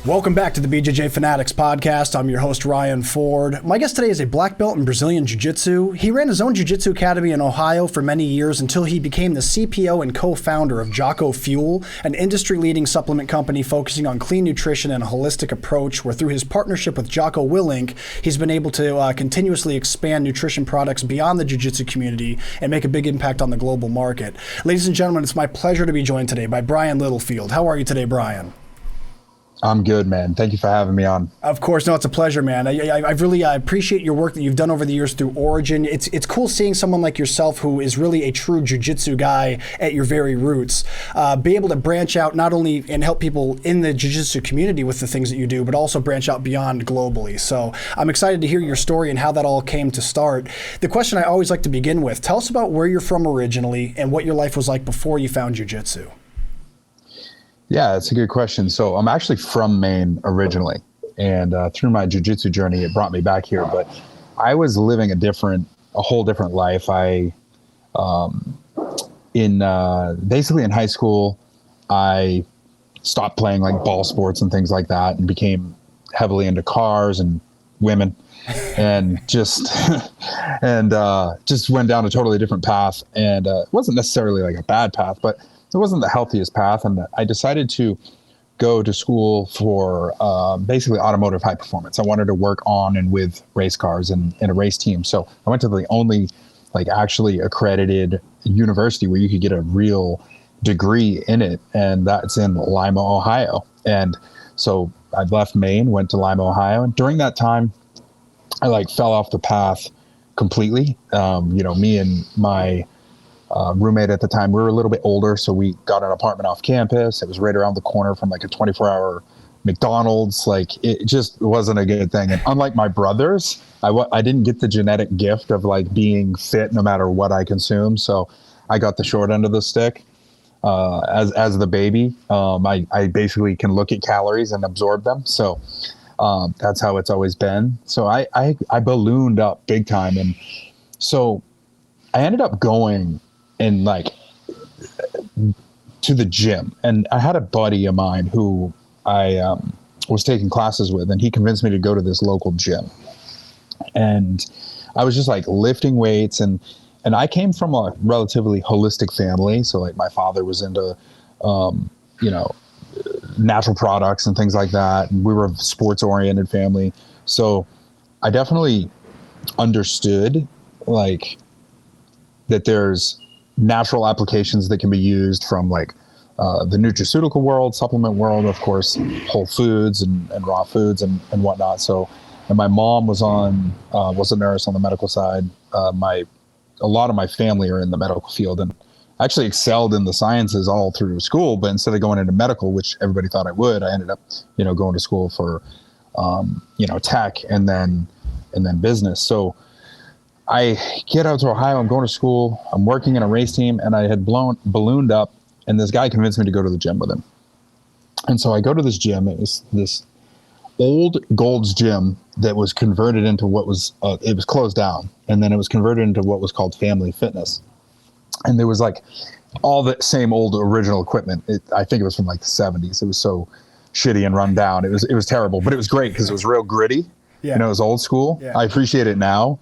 Welcome back to the BJJ Fanatics podcast. I'm your host, Ryan Ford. My guest today is a black belt in Brazilian Jiu-Jitsu. He ran his own Jiu-Jitsu academy in Ohio for many years until he became the CPO and co-founder of Jocko Fuel, an industry-leading supplement company focusing on clean nutrition and a holistic approach, where through his partnership with Jocko Willink, he's been able to continuously expand nutrition products beyond the Jiu-Jitsu community and make a big impact on the global market. Ladies and gentlemen, it's my pleasure to be joined today by Brian Littlefield. How are you today, Brian? I'm good, man. Thank you for having me on. Of course. No, it's a pleasure, man. I really appreciate your work that you've done over the years through Origin. It's cool seeing someone like yourself who is really a true jiu-jitsu guy at your very roots, be able to branch out not only and help people in the jiu-jitsu community with the things that you do, but also branch out beyond globally. So I'm excited to hear your story and how that all came to start. The question I always like to begin with, tell us about where you're from originally and what your life was like before you found jiu-jitsu. Yeah, that's a good question. So I'm actually from Maine originally, and through my jiu-jitsu journey, it brought me back here. But I was living a whole different life. Basically in high school, I stopped playing like ball sports and things like that, and became heavily into cars and women, and just went down a totally different path. And it wasn't necessarily like a bad path, but it wasn't the healthiest path, and I decided to go to school for basically automotive high performance. I wanted to work on and with race cars and in a race team. So I went to the only actually accredited university where you could get a real degree in it, and that's in Lima, Ohio. And so I left Maine, went to Lima, Ohio, and during that time, I fell off the path completely. Me and my roommate at the time, we were a little bit older, so we got an apartment off campus. It was right around the corner from a 24-hour McDonald's. It just wasn't a good thing. And unlike my brothers, I didn't get the genetic gift of being fit no matter what I consume. So I got the short end of the stick as the baby. I basically can look at calories and absorb them. So that's how it's always been. So I ballooned up big time. And so I ended up going and to the gym, and I had a buddy of mine who I was taking classes with, and he convinced me to go to this local gym. And I was just lifting weights, and I came from a relatively holistic family. So my father was into natural products and things like that, and we were a sports oriented family. So I definitely understood that there's natural applications that can be used from the nutraceutical world, supplement world, of course, whole foods and raw foods and whatnot. So, and my mom was a nurse on the medical side. A lot of my family are in the medical field, and I actually excelled in the sciences all through school, but instead of going into medical, which everybody thought I would, I ended up, going to school for, tech and then business. So I get out to Ohio, I'm going to school, I'm working in a race team, and I had ballooned up, and this guy convinced me to go to the gym with him. And so I go to this gym. It was this old Gold's gym that was converted into it was closed down, and then it was converted into what was called Family Fitness. And there was all the same old original equipment. I think it was from the 70s. It was so shitty and run down. It was terrible, but it was great because it was real gritty. Yeah. It was old school. Yeah. I appreciate it now.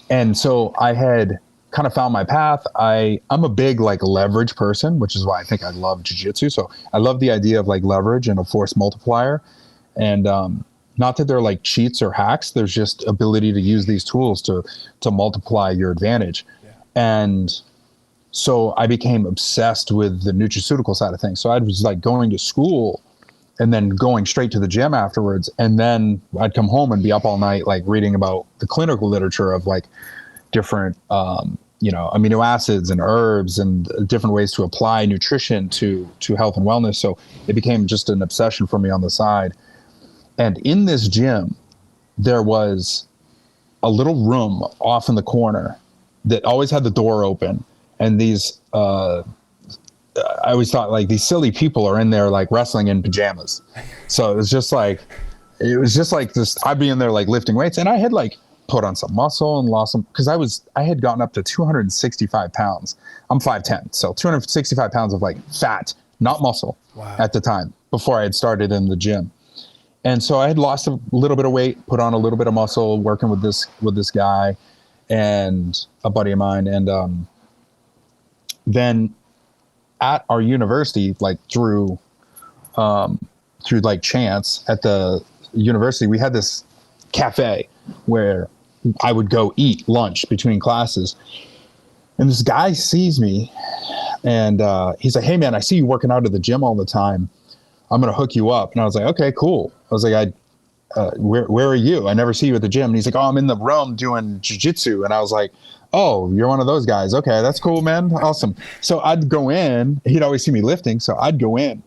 And so I had kind of found my path. I'm a big leverage person, which is why I think I love jiu-jitsu. So I love the idea of leverage and a force multiplier. And not that they're cheats or hacks. There's just ability to use these tools to multiply your advantage. Yeah. And so I became obsessed with the nutraceutical side of things. So I was going to school and then going straight to the gym afterwards. And then I'd come home and be up all night, reading about the clinical literature of different, amino acids and herbs and different ways to apply nutrition to health and wellness. So it became just an obsession for me on the side. And in this gym, there was a little room off in the corner that always had the door open. And these, I always thought these silly people are in there wrestling in pajamas. So it was just this, I'd be in there lifting weights, and I had put on some muscle and lost some, because I had gotten up to 265 pounds. I'm 5'10", so 265 pounds of fat, not muscle. Wow. At the time. before I had started in the gym. And so I had lost a little bit of weight, put on a little bit of muscle, working with this guy and a buddy of mine. And then at our university, like through like chance at the university, we had this cafe where I would go eat lunch between classes. And this guy sees me and he's like, "Hey man, I see you working out at the gym all the time. I'm going to hook you up." And I was like, "Okay, cool." I was like, where are you? I never see you at the gym. And he's like, "Oh, I'm in the room doing jiu-jitsu." And I was like, "Oh, you're one of those guys. Okay, that's cool, man. Awesome." So I'd go in, he'd always see me lifting. So I'd go in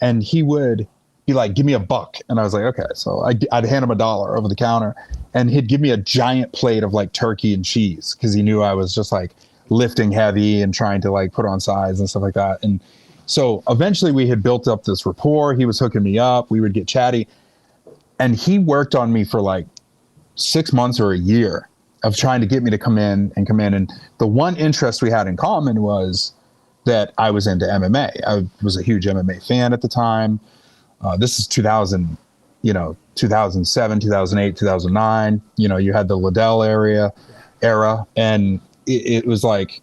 and he would be like, "Give me $1." And I was like, okay. So I'd hand him $1 over the counter and he'd give me a giant plate of like turkey and cheese. Cause he knew I was just like lifting heavy and trying to like put on size and stuff like that. And so eventually we had built up this rapport. He was hooking me up. We would get chatty. And he worked on me for like 6 months or a year of trying to get me to come in. And the one interest we had in common was that I was into MMA. I was a huge MMA fan at the time. This is 2007, 2008, 2009. You had the Liddell era. And it was like,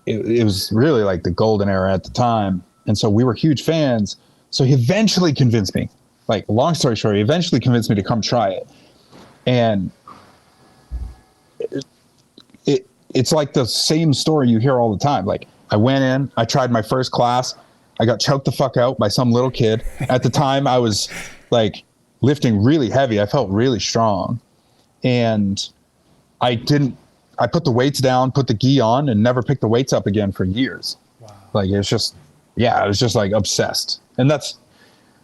it was really like the golden era at the time. And so we were huge fans. So he eventually convinced me, like long story short, he eventually convinced me to come try it. And it's like the same story you hear all the time. Like I went in, I tried my first class. I got choked the fuck out by some little kid. At the time I was like lifting really heavy. I felt really strong. And I put the weights down, put the gi on, and never picked the weights up again for years. Wow. Like I was just like obsessed. And that's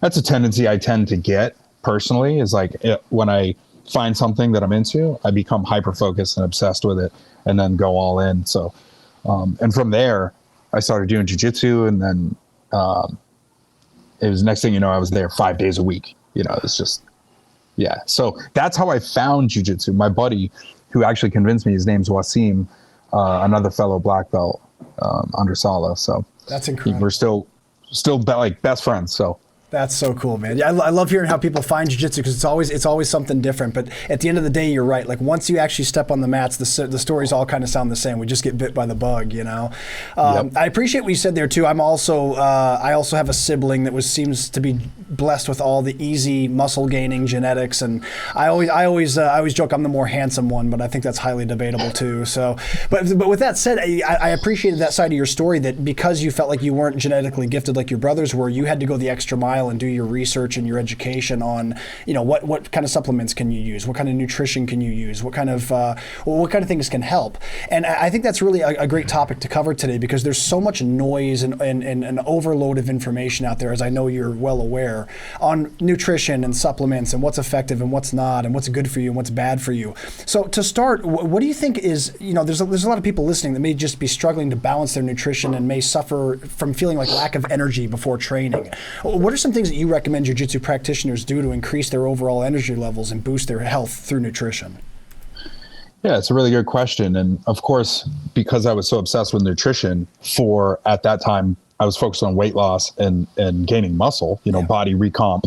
a tendency I tend to get personally, is like when I find something that I'm into, I become hyper-focused and obsessed with it and then go all in. So, and from there I started doing jiu-jitsu, and then it was, next thing you know, I was there 5 days a week. It's just, yeah. So that's how I found jiu-jitsu. My buddy who actually convinced me, his name's Wasim, another fellow black belt under Sala. So that's incredible. We're still like best friends. So that's so cool, man. Yeah, I love hearing how people find jiu-jitsu, because it's always something different. But at the end of the day, you're right. Like once you actually step on the mats, the stories all kind of sound the same. We just get bit by the bug, Yep. I appreciate what you said there too. I also have a sibling that seems to be blessed with all the easy muscle gaining genetics, and I always joke I'm the more handsome one, but I think that's highly debatable too. So, but with that said, I appreciated that side of your story, that because you felt like you weren't genetically gifted like your brothers were, you had to go the extra mile and do your research and your education on, what kind of supplements can you use, what kind of nutrition can you use, what kind of things can help. And I think that's really a great topic to cover today, because there's so much noise and an overload of information out there, as I know you're well aware, on nutrition and supplements and what's effective and what's not, and what's good for you and what's bad for you. So to start, what do you think is, there's a lot of people listening that may just be struggling to balance their nutrition and may suffer from feeling like lack of energy before training. What are some things that you recommend jiu-jitsu practitioners do to increase their overall energy levels and boost their health through nutrition? Yeah, it's a really good question. And of course, because I was so obsessed with nutrition, at that time, I was focused on weight loss and gaining muscle, body recomp.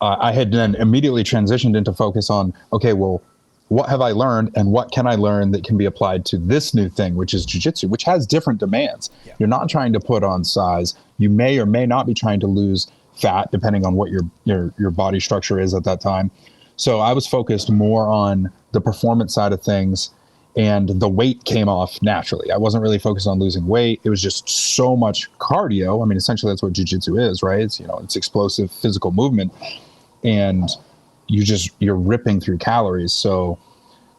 I had then immediately transitioned into focus on, okay, well, what have I learned and what can I learn that can be applied to this new thing, which is jiu-jitsu, which has different demands. Yeah. You're not trying to put on size. You may or may not be trying to lose fat, depending on what your body structure is at that time. So I was focused more on the performance side of things, and the weight came off naturally. I wasn't really focused on losing weight. It was just so much cardio. I mean, essentially that's what jiu-jitsu is, right? It's explosive physical movement, and you're ripping through calories. So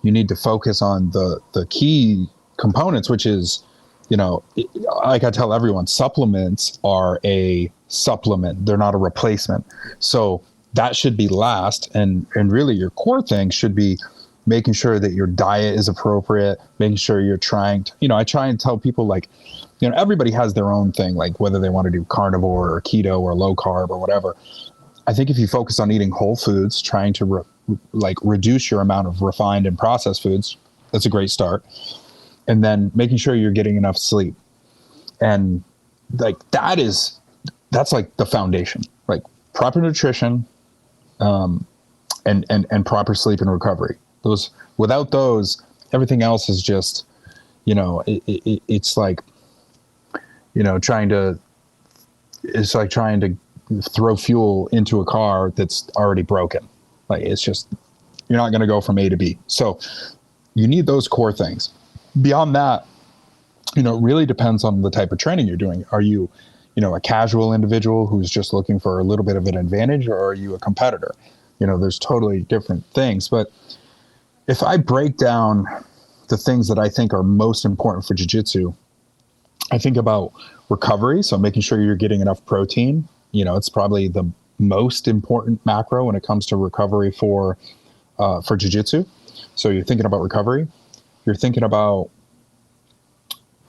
you need to focus on the key components, which is, like I tell everyone, supplements are a supplement. They're not a replacement. So that should be last. And really your core thing should be making sure that your diet is appropriate, making sure you're trying to, I try and tell people, like, everybody has their own thing, like whether they want to do carnivore or keto or low carb or whatever. I think if you focus on eating whole foods, trying to reduce your amount of refined and processed foods, that's a great start. And then making sure you're getting enough sleep. And like that is that's like the foundation, like proper nutrition, and proper sleep and recovery. Without those, everything else is just, it's like, trying to throw fuel into a car that's already broken. Like, it's just, you're not going to go from A to B. So you need those core things. Beyond that, it really depends on the type of training you're doing. Are you, a casual individual who's just looking for a little bit of an advantage, or are you a competitor? There's totally different things. But if I break down the things that I think are most important for jiu-jitsu, I think about recovery. So making sure you're getting enough protein. It's probably the most important macro when it comes to recovery for jiu-jitsu. So you're thinking about recovery. You're thinking about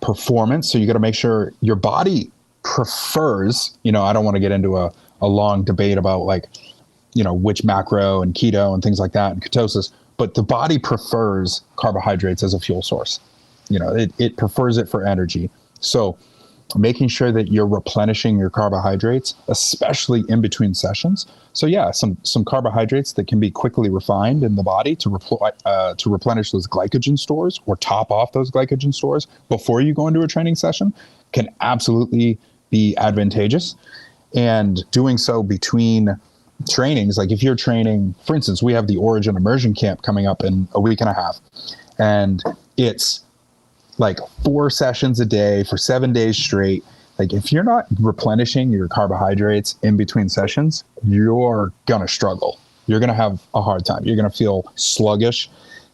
performance. So you got to make sure your body prefers, I don't want to get into a long debate about like, which macro and keto and things like that and ketosis, but the body prefers carbohydrates as a fuel source. It prefers it for energy. So making sure that you're replenishing your carbohydrates, especially in between sessions. So yeah, some carbohydrates that can be quickly refined in the body to replenish those glycogen stores or top off those glycogen stores before you go into a training session can absolutely be advantageous. And doing so between trainings, like if you're training, for instance, we have the Origin Immersion Camp coming up in a week and a half, and it's like 4 sessions a day for 7 days straight. Like if you're not replenishing your carbohydrates in between sessions, you're gonna struggle. You're gonna have a hard time. You're gonna feel sluggish,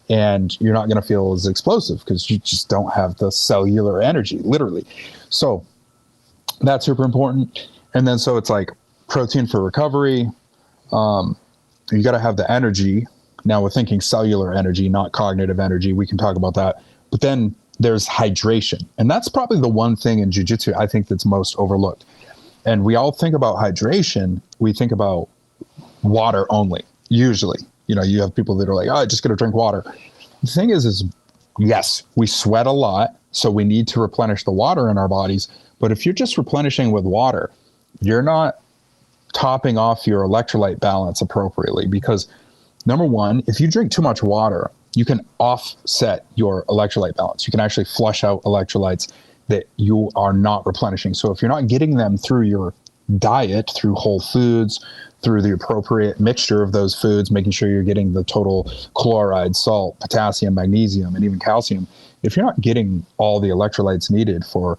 and you're not gonna feel as explosive because you just don't have the cellular energy, literally. So that's super important. And then so it's like protein for recovery. You got to have the energy. Now we're thinking cellular energy, not cognitive energy. We can talk about that. But then there's hydration. And that's probably the one thing in jiu-jitsu I think that's most overlooked. And we all think about hydration. We think about water only, usually. You have people that are like, oh, I just got to drink water. The thing is yes, we sweat a lot, so we need to replenish the water in our bodies. But if you're just replenishing with water, you're not topping off your electrolyte balance appropriately, because number one, if you drink too much water, you can offset your electrolyte balance. You can actually flush out electrolytes that you are not replenishing. So if you're not getting them through your diet, through whole foods, through the appropriate mixture of those foods, making sure you're getting the total chloride, salt, potassium, magnesium, and even calcium, if you're not getting all the electrolytes needed for,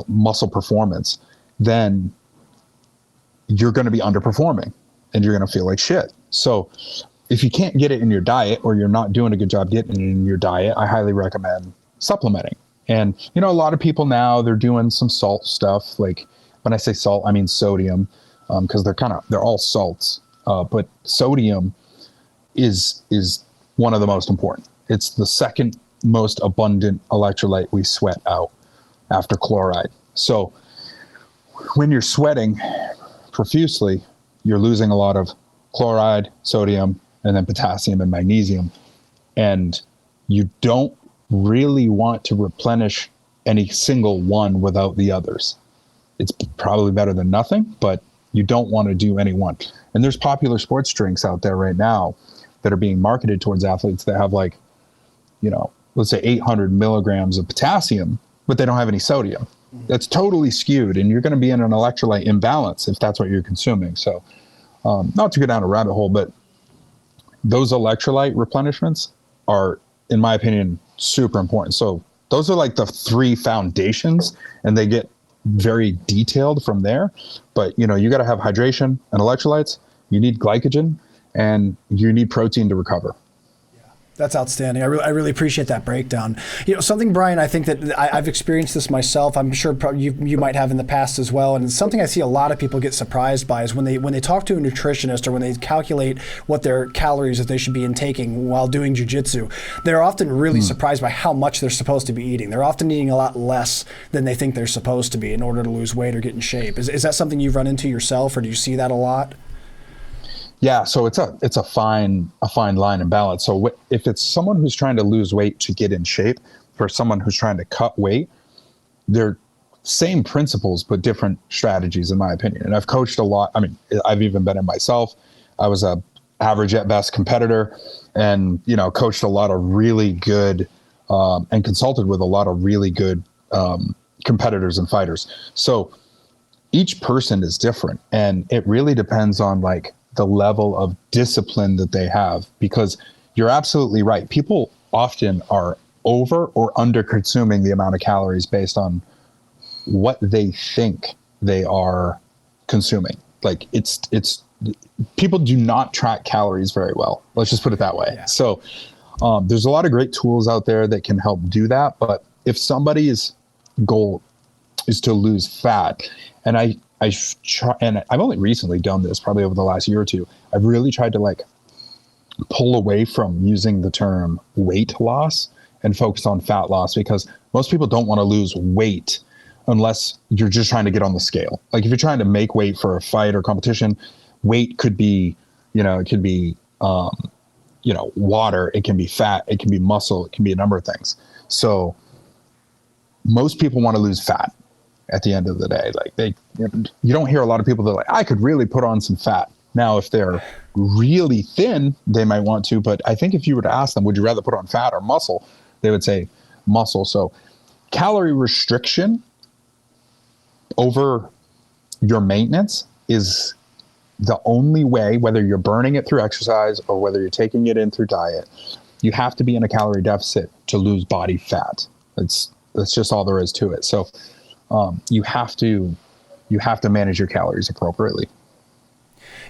muscle performance, then you're going to be underperforming and you're going to feel like shit. So if you can't get it in your diet, or you're not doing a good job getting it in your diet, I highly recommend supplementing. And, a lot of people now, they're doing some salt stuff. Like when I say salt, I mean sodium, because they're all salts. But sodium is one of the most important. It's the second most abundant electrolyte we sweat out after chloride. So when you're sweating profusely, you're losing a lot of chloride, sodium, and then potassium and magnesium. And you don't really want to replenish any single one without the others. It's probably better than nothing, but you don't want to do any one. And there's popular sports drinks out there right now that are being marketed towards athletes that have like, let's say 800 milligrams of potassium, but they don't have any sodium. That's totally skewed, and you're going to be in an electrolyte imbalance if that's what you're consuming. So not to go down a rabbit hole, but those electrolyte replenishments are, in my opinion, super important. So those are like the 3 foundations, and they get very detailed from there. But, you got to have hydration and electrolytes. You need glycogen, and you need protein to recover. That's outstanding. I really appreciate that breakdown. Something, Brian, I think that I've experienced this myself. I'm sure you might have in the past as well. And it's something I see a lot of people get surprised by is when they talk to a nutritionist, or when they calculate what their calories that they should be intaking while doing jiu-jitsu, they're often really surprised by how much they're supposed to be eating. They're often eating a lot less than they think they're supposed to be in order to lose weight or get in shape. Is that something you've run into yourself, or do you see that a lot? Yeah, so it's a fine line and balance. So if it's someone who's trying to lose weight to get in shape, for someone who's trying to cut weight, they're same principles, but different strategies, in my opinion. And I've coached a lot. I mean, I've even been in myself. I was a average at best competitor, and, you know, coached a lot of really good, and consulted with a lot of really good competitors and fighters. So each person is different, and it really depends on like the level of discipline that they have, because you're absolutely right. People often are over or under consuming the amount of calories based on what they think they are consuming. Like it's people do not track calories very well. Let's just put it that way. Yeah. So there's a lot of great tools out there that can help do that. But if somebody's goal is to lose fat, and I've only recently done this, probably over the last year or two, I've really tried to like pull away from using the term weight loss and focus on fat loss, because most people don't want to lose weight unless you're just trying to get on the scale. Like if you're trying to make weight for a fight or competition, weight could be, you know, it could be, you know, water, it can be fat, it can be muscle, it can be a number of things. So most people want to lose fat at the end of the day. Like you don't hear a lot of people that are like, I could really put on some fat. Now, if they're really thin, they might want to, but I think if you were to ask them, would you rather put on fat or muscle? They would say muscle. So calorie restriction over your maintenance is the only way, whether you're burning it through exercise or whether you're taking it in through diet. You have to be in a calorie deficit to lose body fat. That's just all there is to it. So you have to manage your calories appropriately.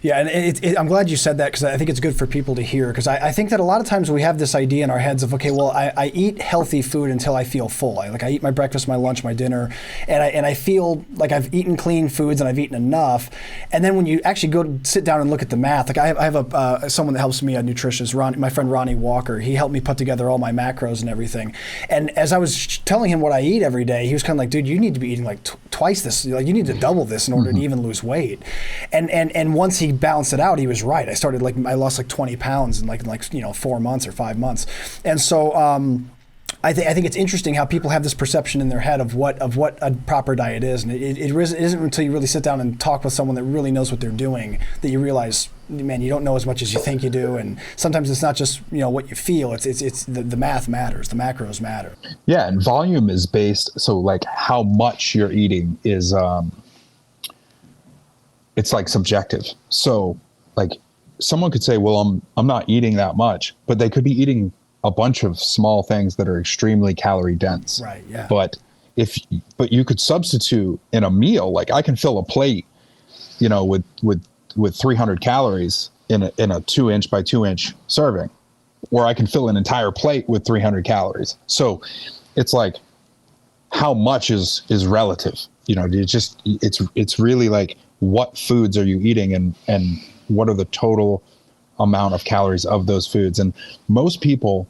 Yeah, and I'm glad you said that, because I think it's good for people to hear, because I think that a lot of times we have this idea in our heads of, okay, well, I eat healthy food until I feel full. I eat my breakfast, my lunch, my dinner, and I feel like I've eaten clean foods and I've eaten enough. And then when you actually go sit down and look at the math, like I have someone that helps me, a nutritionist, my friend Ronnie Walker. He helped me put together all my macros and everything. And as I was telling him what I eat every day, he was kind of like, dude, you need to be eating like twice this. Like you need to double this in order to even lose weight. And once he balanced it out, he was right. I lost like 20 pounds in like 4 months or 5 months. And so I think it's interesting how people have this perception in their head of what a proper diet is, and it isn't until you really sit down and talk with someone that really knows what they're doing that you realize, man, you don't know as much as you think you do. And sometimes it's not just what you feel. It's the math matters, the macros matter. Yeah, and volume is based. So like how much you're eating is it's like subjective. So like someone could say, well, I'm not eating that much, but they could be eating a bunch of small things that are extremely calorie dense. Right. Yeah. But you could substitute in a meal. Like I can fill a plate, with 300 calories in a 2-inch by 2-inch serving, or I can fill an entire plate with 300 calories. So it's like, how much is relative, it's really like, what foods are you eating and what are the total amount of calories of those foods? And most people,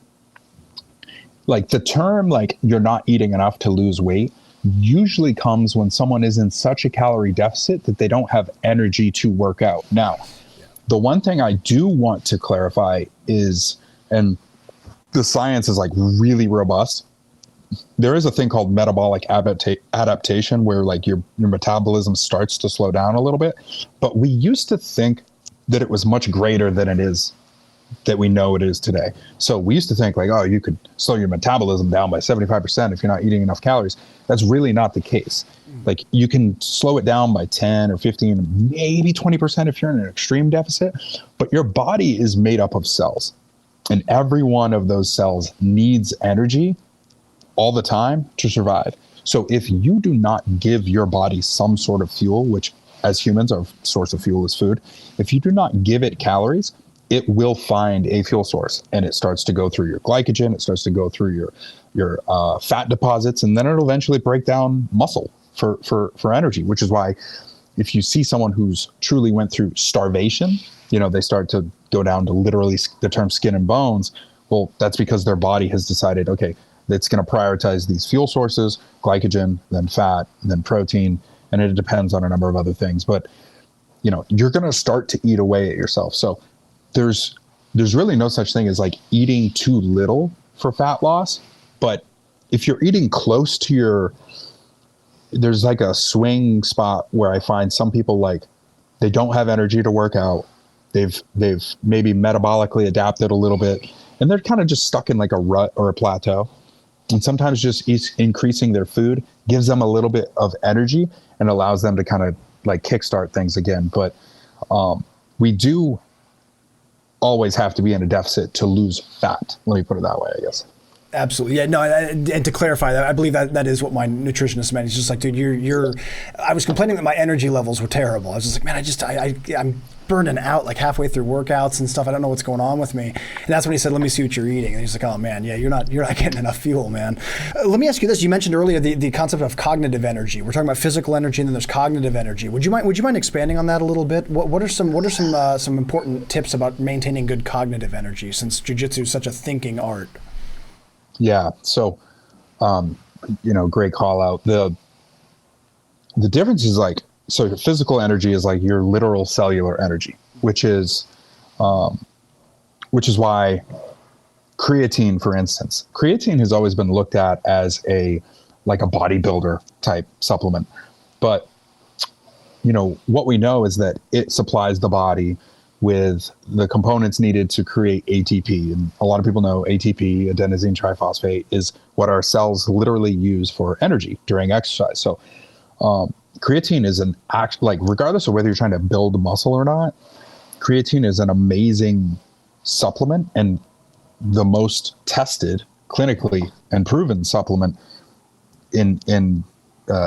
like the term, like you're not eating enough to lose weight, usually comes when someone is in such a calorie deficit that they don't have energy to work out. Now, the one thing I do want to clarify is, and the science is like really robust, there is a thing called metabolic adaptation where like your metabolism starts to slow down a little bit. But we used to think that it was much greater than it is, that we know it is today. So we used to think like, oh, you could slow your metabolism down by 75% if you're not eating enough calories. That's really not the case. Like you can slow it down by 10 or 15, maybe 20% if you're in an extreme deficit, but your body is made up of cells, and every one of those cells needs energy all the time to survive. So if you do not give your body some sort of fuel, which as humans, our source of fuel is food, if you do not give it calories, it will find a fuel source, and it starts to go through your glycogen, it starts to go through your fat deposits, and then it'll eventually break down muscle for energy, which is why if you see someone who's truly went through starvation, they start to go down to literally the term skin and bones. Well, that's because their body has decided, okay, it's going to prioritize these fuel sources, glycogen, then fat, then protein, and it depends on a number of other things. But, you're going to start to eat away at yourself. So there's really no such thing as like eating too little for fat loss. But if you're eating close to there's like a swing spot where I find some people like they don't have energy to work out. They've maybe metabolically adapted a little bit, and they're kind of just stuck in like a rut or a plateau. And sometimes just increasing their food gives them a little bit of energy and allows them to kind of like kickstart things again. But we do always have to be in a deficit to lose fat. Let me put it that way, I guess. Absolutely. Yeah, no, and to clarify that, I believe that is what my nutritionist meant. He's just like, dude, I was complaining that my energy levels were terrible. I was just like, man, I'm burning out like halfway through workouts and stuff. I don't know what's going on with me. And that's when he said, let me see what you're eating. And he's like, oh man, yeah, you're not getting enough fuel, man. Let me ask you this. You mentioned earlier the concept of cognitive energy. We're talking about physical energy and then there's cognitive energy. Would you mind expanding on that a little bit? What are some important tips about maintaining good cognitive energy, since jiu-jitsu is such a thinking art? Yeah. So, great call out. The difference is like, so your physical energy is like your literal cellular energy, which is why creatine, for instance, creatine has always been looked at as a bodybuilder type supplement. But, what we know is that it supplies the body with the components needed to create ATP. And a lot of people know ATP, adenosine triphosphate, is what our cells literally use for energy during exercise. So creatine is regardless of whether you're trying to build muscle or not, creatine is an amazing supplement and the most tested clinically and proven supplement in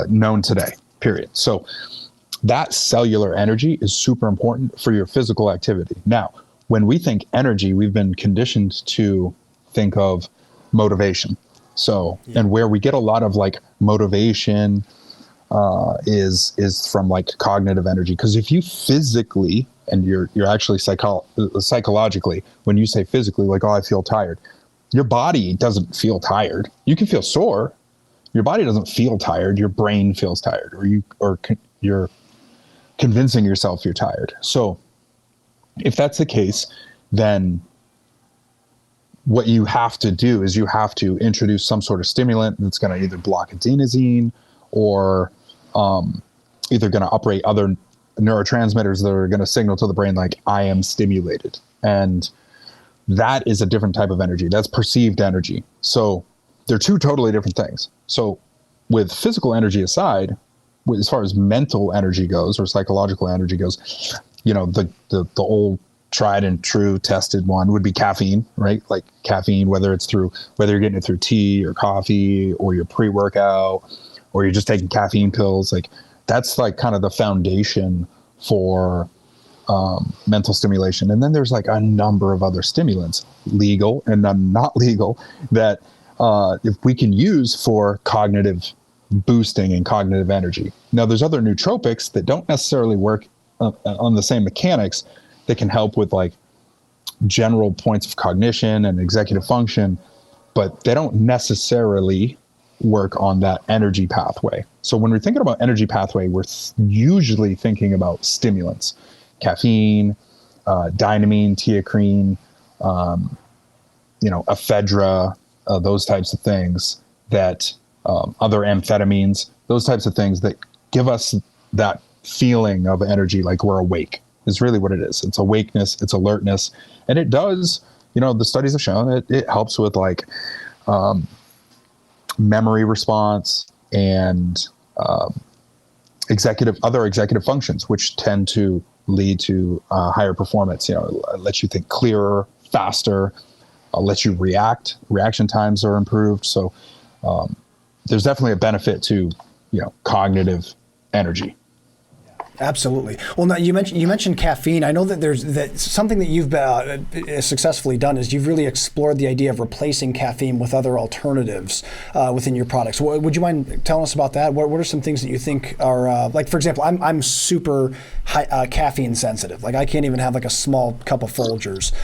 known today, period. So that cellular energy is super important for your physical activity. Now, when we think energy, we've been conditioned to think of motivation. So, and where we get a lot of like motivation is from like cognitive energy. Because if you physically, and you're actually psychologically, when you say physically, like, oh, I feel tired, your body doesn't feel tired. You can feel sore. Your body doesn't feel tired. Your brain feels tired, or you're convincing yourself you're tired. So if that's the case, then what you have to do is you have to introduce some sort of stimulant that's going to either block adenosine or either going to uprate other neurotransmitters that are going to signal to the brain like, I am stimulated. And that is a different type of energy. That's perceived energy. So they're two totally different things. So with physical energy aside, as far as mental energy goes or psychological energy goes, the old tried and true tested one would be caffeine, right? Like caffeine, whether you're getting it through tea or coffee or your pre-workout or you're just taking caffeine pills, like that's like kind of the foundation for mental stimulation. And then there's like a number of other stimulants, legal and not legal, that if we can use for cognitive boosting and cognitive energy. Now, there's other nootropics that don't necessarily work on the same mechanics that can help with like general points of cognition and executive function, but they don't necessarily work on that energy pathway. So when we're thinking about energy pathway, we're usually thinking about stimulants, caffeine, dynamine, teacrine, ephedra, those types of things that other amphetamines, those types of things that give us that feeling of energy, like we're awake, is really what it is. It's awakeness, it's alertness. And it does, the studies have shown it helps with like memory response and other executive functions, which tend to lead to higher performance. Lets you think clearer, faster, lets you react. Reaction times are improved. So there's definitely a benefit to cognitive energy. Absolutely. Well, now you mentioned caffeine. I know that there's something that you've successfully done is you've really explored the idea of replacing caffeine with other alternatives within your products. Would you mind telling us about that? What are some things that you think are like, for example, I'm super high, caffeine sensitive. Like I can't even have like a small cup of Folgers.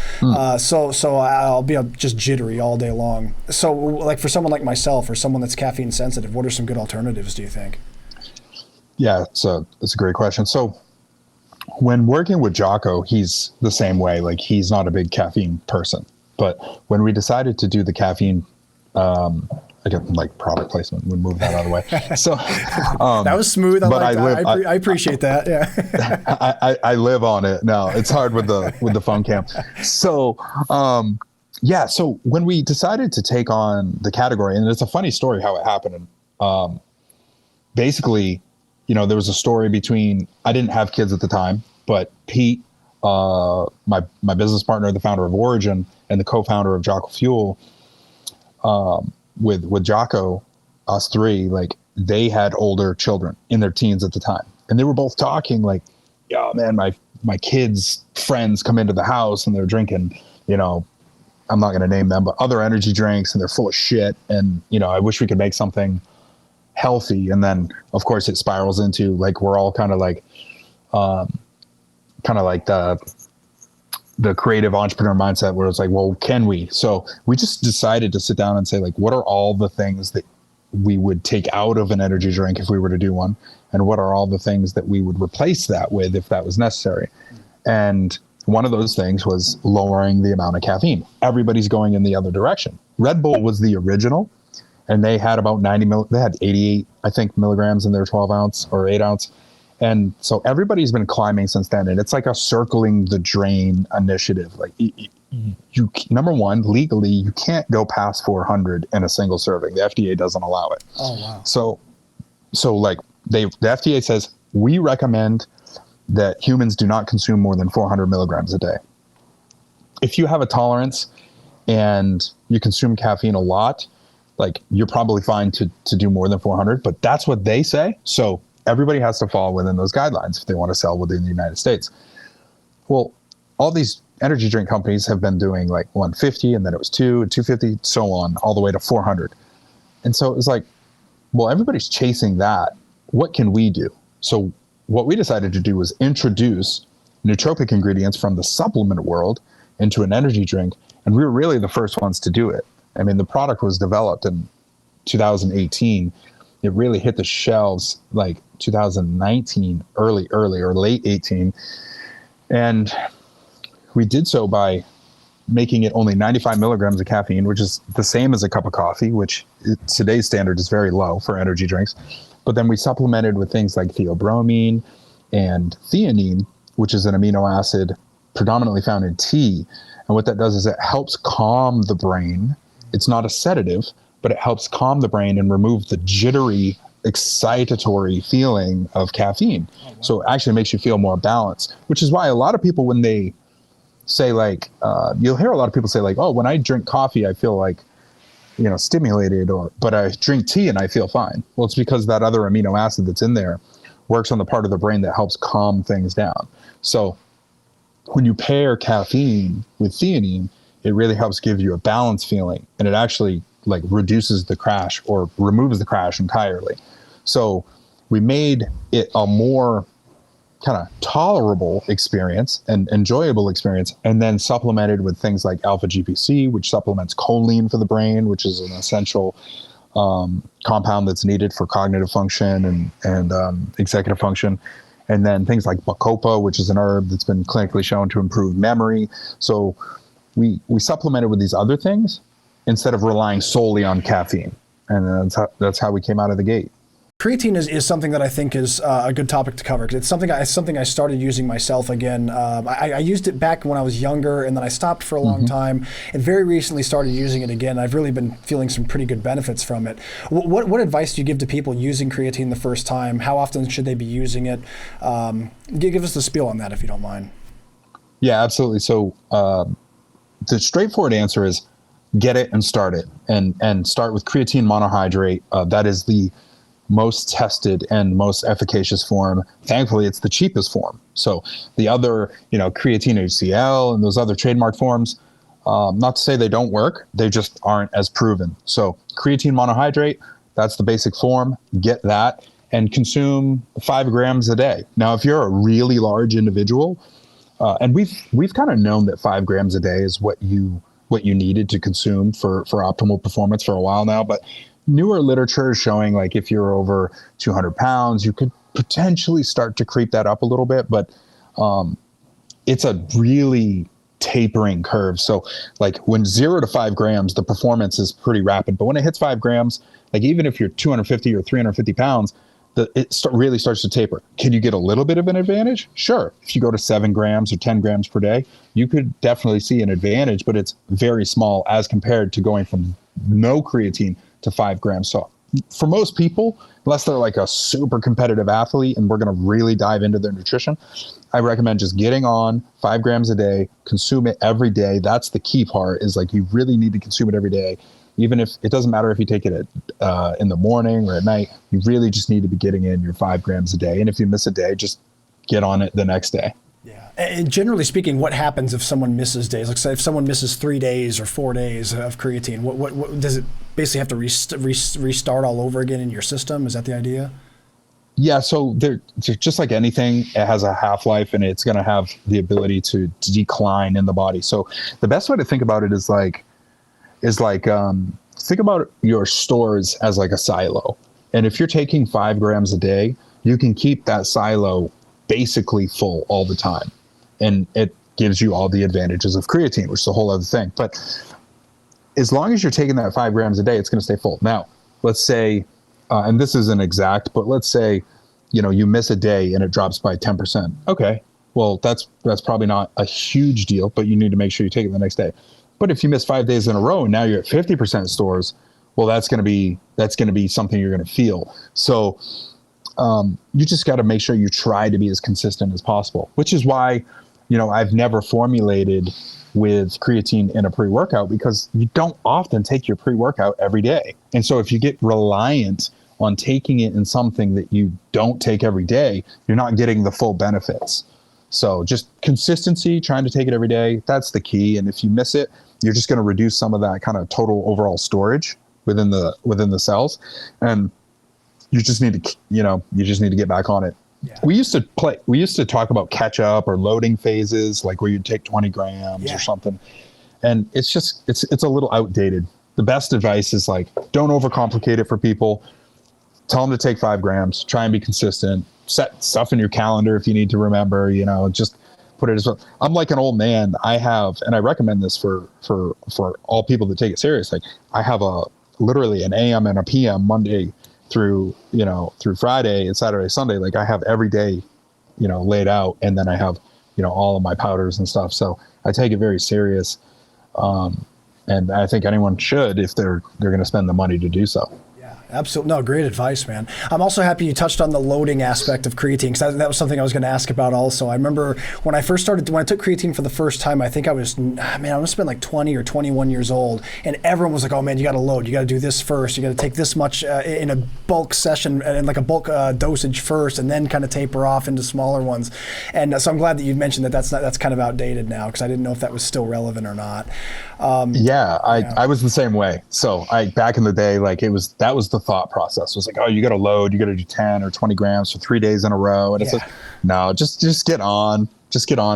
So I'll be just jittery all day long. So like for someone like myself or someone that's caffeine sensitive, what are some good alternatives, do you think? Yeah, it's a great question. So when working with Jocko, he's the same way. Like he's not a big caffeine person, but when we decided to do the caffeine I get like product placement. We move that out of the way. So that was smooth. I appreciate that. Yeah. I live on it. No, it's hard with the phone cam. So, so when we decided to take on the category, and it's a funny story how it happened. Basically, there was a story between, I didn't have kids at the time, but Pete, my business partner, the founder of Origin and the co-founder of Jocko Fuel, with Jocko, us three, like they had older children in their teens at the time. And they were both talking like, yeah, man, my kids' friends come into the house and they're drinking, I'm not going to name them, but other energy drinks, and they're full of shit. And, I wish we could make something healthy. And then of course it spirals into like, we're all kind of like the creative entrepreneur mindset where it's like, well, can we? So we just decided to sit down and say like, what are all the things that we would take out of an energy drink if we were to do one? And what are all the things that we would replace that with if that was necessary? And one of those things was lowering the amount of caffeine. Everybody's going in the other direction. Red Bull was the original, and they had about they had 88, I think, milligrams in their 12 ounce or 8 ounce. And so everybody's been climbing since then. And it's like a circling the drain initiative. Like you number one, legally, you can't go past 400 in a single serving. The FDA doesn't allow it. Oh, wow. So like the FDA says, we recommend that humans do not consume more than 400 milligrams a day. If you have a tolerance and you consume caffeine a lot, like you're probably fine to do more than 400, but that's what they say. So everybody has to fall within those guidelines if they want to sell within the United States. Well, all these energy drink companies have been doing like 150, and then it was 250, so on, all the way to 400. And so it was like, well, everybody's chasing that. What can we do? So what we decided to do was introduce nootropic ingredients from the supplement world into an energy drink. And we were really the first ones to do it. I mean, the product was developed in 2018. It really hit the shelves like 2019, early or late 18. And we did so by making it only 95 milligrams of caffeine, which is the same as a cup of coffee, which today's standard is very low for energy drinks. But then we supplemented with things like theobromine and theanine, which is an amino acid predominantly found in tea. And what that does is it helps calm the brain. It's not a sedative, but it helps calm the brain and remove the jittery, excitatory feeling of caffeine. Oh, wow. So it actually makes you feel more balanced, which is why a lot of people, when they say like, you'll hear a lot of people say like, oh, when I drink coffee, I feel like, stimulated, but I drink tea and I feel fine. Well, it's because that other amino acid that's in there works on the part of the brain that helps calm things down. So when you pair caffeine with theanine, it really helps give you a balanced feeling, and it actually like reduces the crash or removes the crash entirely. So we made it a more kind of tolerable experience and enjoyable experience, and then supplemented with things like alpha GPC, which supplements choline for the brain, which is an essential compound that's needed for cognitive function and executive function. And then things like bacopa, which is an herb that's been clinically shown to improve memory. So we supplemented with these other things instead of relying solely on caffeine. And that's how we came out of the gate. Creatine is something that I think is a good topic to cover. It's something I started using myself again. I used it back when I was younger, and then I stopped for a long time, and very recently started using it again. I've really been feeling some pretty good benefits from it. What advice do you give to people using creatine the first time? How often should they be using it? Give us the spiel on that if you don't mind. Yeah, absolutely. So the straightforward answer is get it and start it, and start with creatine monohydrate. That is the most tested and most efficacious form. Thankfully, it's the cheapest form. So the other, creatine HCl and those other trademark forms, not to say they don't work, they just aren't as proven. So creatine monohydrate, that's the basic form. Get that and consume 5 grams a day. Now, if you're a really large individual, and we've kind of known that 5 grams a day is what you needed to consume for optimal performance for a while now, but newer literature is showing like if you're over 200 pounds, you could potentially start to creep that up a little bit, but it's a really tapering curve. So like when 0 to 5 grams, the performance is pretty rapid. But when it hits 5 grams, like even if you're 250 or 350 pounds, really starts to taper. Can you get a little bit of an advantage? Sure. If you go to 7 grams or 10 grams per day, you could definitely see an advantage, but it's very small as compared to going from no creatine to 5 grams. So for most people, unless they're like a super competitive athlete and we're going to really dive into their nutrition, I recommend just getting on 5 grams a day, consume it every day. That's the key part, is like you really need to consume it every day. Even if it doesn't matter if you take it in the morning or at night, you really just need to be getting in your 5 grams a day. And if you miss a day, just get on it the next day. Yeah. And generally speaking, what happens if someone misses days? Like say if someone misses 3 days or 4 days of creatine, what does it basically have to restart all over again in your system? Is that the idea? Yeah, so they're just like anything, it has a half-life and it's going to have the ability to decline in the body. So the best way to think about it is think about your stores as like a silo. And if you're taking 5 grams a day, you can keep that silo basically full all the time. And it gives you all the advantages of creatine, which is a whole other thing. But as long as you're taking that 5 grams a day, it's going to stay full. Now, let's say, and this isn't exact, but let's say, you miss a day and it drops by 10%. Okay, well, that's probably not a huge deal, but you need to make sure you take it the next day. But if you miss 5 days in a row and now you're at 50% stores, well, that's going to be something you're going to feel. So you just got to make sure you try to be as consistent as possible, which is why, I've never formulated with creatine in a pre-workout, because you don't often take your pre-workout every day. And so if you get reliant on taking it in something that you don't take every day, you're not getting the full benefits. So just consistency, trying to take it every day, that's the key. And if you miss it, you're just going to reduce some of that kind of total overall storage within the cells. And you just need to get back on it. Yeah. We used to talk about catch up or loading phases, like where you'd take 20 grams or something. And it's a little outdated. The best advice is like, don't overcomplicate it for people. Tell them to take 5 grams, try and be consistent, set stuff in your calendar if you need to remember, just put it as well. I'm like an old man. And I recommend this for all people that take it serious. Like I have literally an AM and a PM Monday through Friday and Saturday, Sunday. Like I have every day, laid out, and then I have, all of my powders and stuff. So I take it very serious. And I think anyone should, if they're going to spend the money to do so. Absolutely. No, great advice, man. I'm also happy you touched on the loading aspect of creatine, because that was something I was going to ask about also. I remember when I took creatine for the first time, I think I must have been like 20 or 21 years old, and everyone was like, oh man, you got to load. You got to do this first. You got to take this much in a bulk session and like a bulk dosage first, and then kind of taper off into smaller ones. And so I'm glad that you mentioned that's kind of outdated now, because I didn't know if that was still relevant or not. I was the same way. So back in the day, like that was the thought process. It was like, oh, you got to load, you got to do 10 or 20 grams for 3 days in a row. And it's like, no, just get on.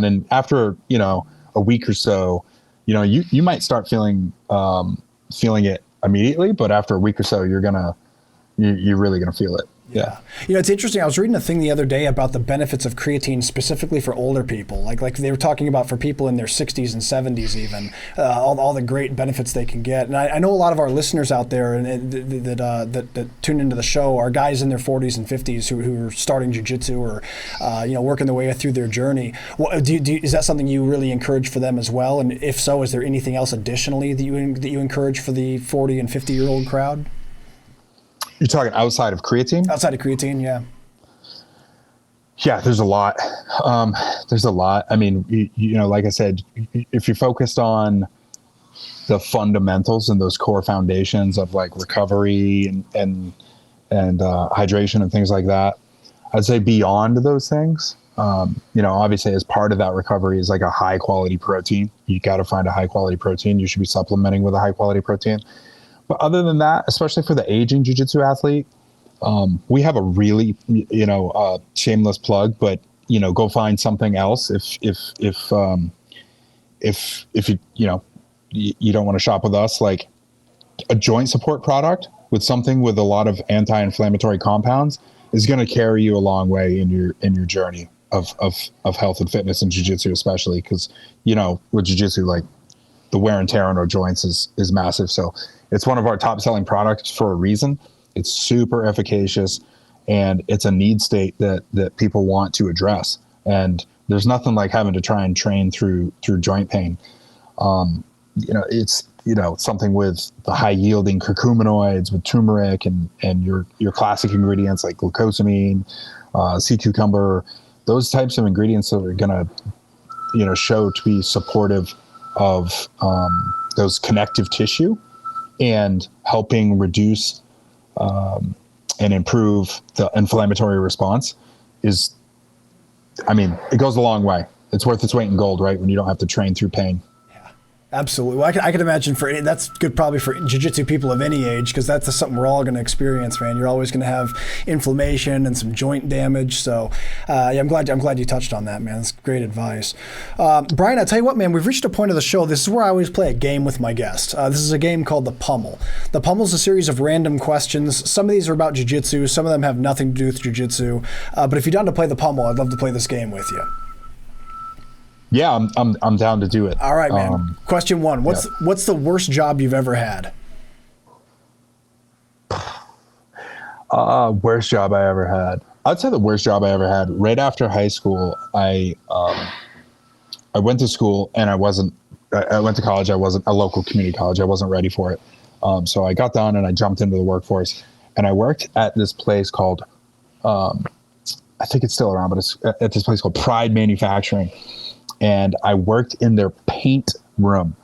And after, a week or so, you might start feeling it immediately, but after a week or so, you're really going to feel it. Yeah. It's interesting. I was reading a thing the other day about the benefits of creatine specifically for older people. Like they were talking about for people in their 60s and 70s even, all the great benefits they can get. And I know a lot of our listeners out there that tune into the show are guys in their 40s and 50s who are starting jiu-jitsu or working their way through their journey. Is that something you really encourage for them as well? And if so, is there anything else additionally that you encourage for the 40 and 50-year-old crowd? You're talking outside of creatine? Outside of creatine, yeah. Yeah, there's a lot. I mean, like I said, if you're focused on the fundamentals and those core foundations of like recovery and hydration and things like that, I'd say beyond those things, obviously as part of that recovery is like a high quality protein. You got to find a high quality protein. You should be supplementing with a high quality protein. But other than that, especially for the aging jiu-jitsu athlete, we have a really, shameless plug, but go find something else if you don't want to shop with us, like a joint support product with something with a lot of anti-inflammatory compounds is going to carry you a long way in your journey. of health and fitness and jiu-jitsu, especially because, with jiu-jitsu, like the wear and tear on our joints is massive. So it's one of our top selling products for a reason. It's super efficacious, and it's a need state that people want to address. And there's nothing like having to try and train through joint pain. It's, something with the high yielding curcuminoids with turmeric and your classic ingredients like glucosamine, sea cucumber, those types of ingredients that are going to, show to be supportive of those connective tissue and helping reduce and improve the inflammatory response it goes a long way. It's worth its weight in gold, right? When you don't have to train through pain. Absolutely. Well, I can imagine that's good probably for jiu-jitsu people of any age, because that's something we're all going to experience, man. You're always going to have inflammation and some joint damage. So, I'm glad you touched on that, man. That's great advice. Brian, I tell you what, man, we've reached a point of the show. This is where I always play a game with my guests. This is a game called the Pummel. The Pummel is a series of random questions. Some of these are about jiu-jitsu. Some of them have nothing to do with jiu-jitsu. But if you're down to play the Pummel, I'd love to play this game with you. Yeah, I'm down to do it. All right, man. Question 1. What's the worst job you've ever had? Worst job I ever had. I'd say the worst job I ever had. Right after high school, I went to school and I went to college. I wasn't a local community college. I wasn't ready for it. So I got done and I jumped into the workforce, and I worked at this place called, I think it's still around, but it's at this place called Pride Manufacturing. And I worked in their paint room.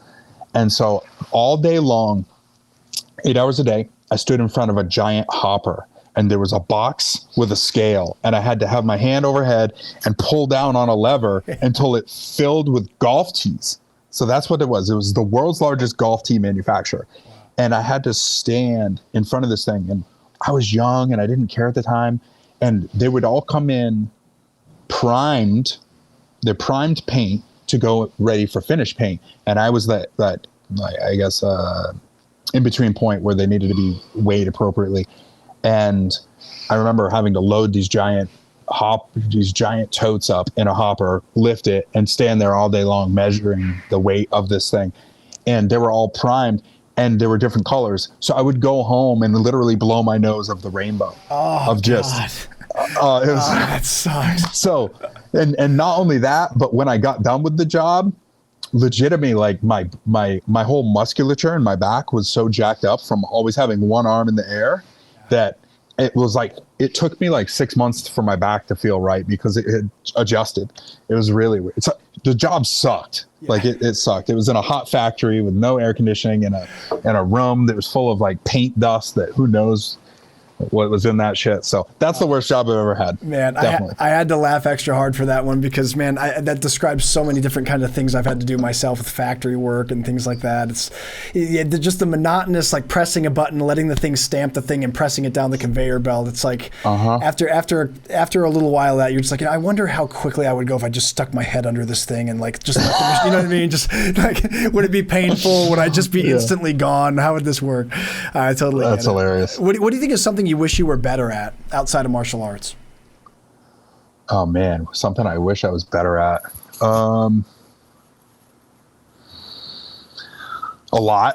And so all day long, 8 hours a day, I stood in front of a giant hopper, and there was a box with a scale, and I had to have my hand overhead and pull down on a lever until it filled with golf tees. So that's what it was. It was the world's largest golf tee manufacturer. And I had to stand in front of this thing, and I was young and I didn't care at the time. And they would all come in primed paint to go ready for finished paint. And I was that I guess, in between point where they needed to be weighed appropriately. And I remember having to load these giant totes up in a hopper, lift it, and stand there all day long measuring the weight of this thing. And they were all primed, and there were different colors. So I would go home and literally blow my nose of the rainbow that sucks. So, and not only that, but when I got done with the job, legitimately, like my whole musculature in my back was so jacked up from always having one arm in the air that it was like, it took me like 6 months for my back to feel right because it had adjusted. It was really weird. The job sucked. Yeah. Like it sucked. It was in a hot factory with no air conditioning in a room that was full of like paint dust that who knows what was in that shit. So that's the worst job I've ever had. Man, I had to laugh extra hard for that one because, man, that describes so many different kind of things I've had to do myself with factory work and things like that. It's just the monotonous, like pressing a button, letting the thing stamp the thing and pressing it down the conveyor belt. It's like after a little while of that, you're just like, I wonder how quickly I would go if I just stuck my head under this thing and like just, you know what I mean? Just like, would it be painful? Would I just be instantly gone? How would this work? I totally get it. That's hilarious. What do you think is something you wish you were better at outside of martial arts? Oh man, something I wish I was better at. A lot,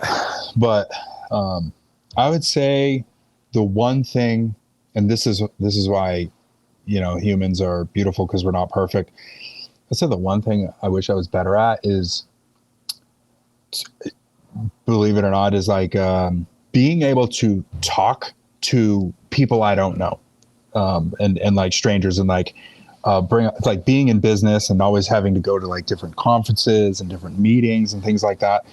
but I would say the one thing, and this is why, humans are beautiful because we're not perfect. I'd say the one thing I wish I was better at is, believe it or not, is like being able to talk to people I don't know, and like strangers, and like being in business and always having to go to like different conferences and different meetings and things like that.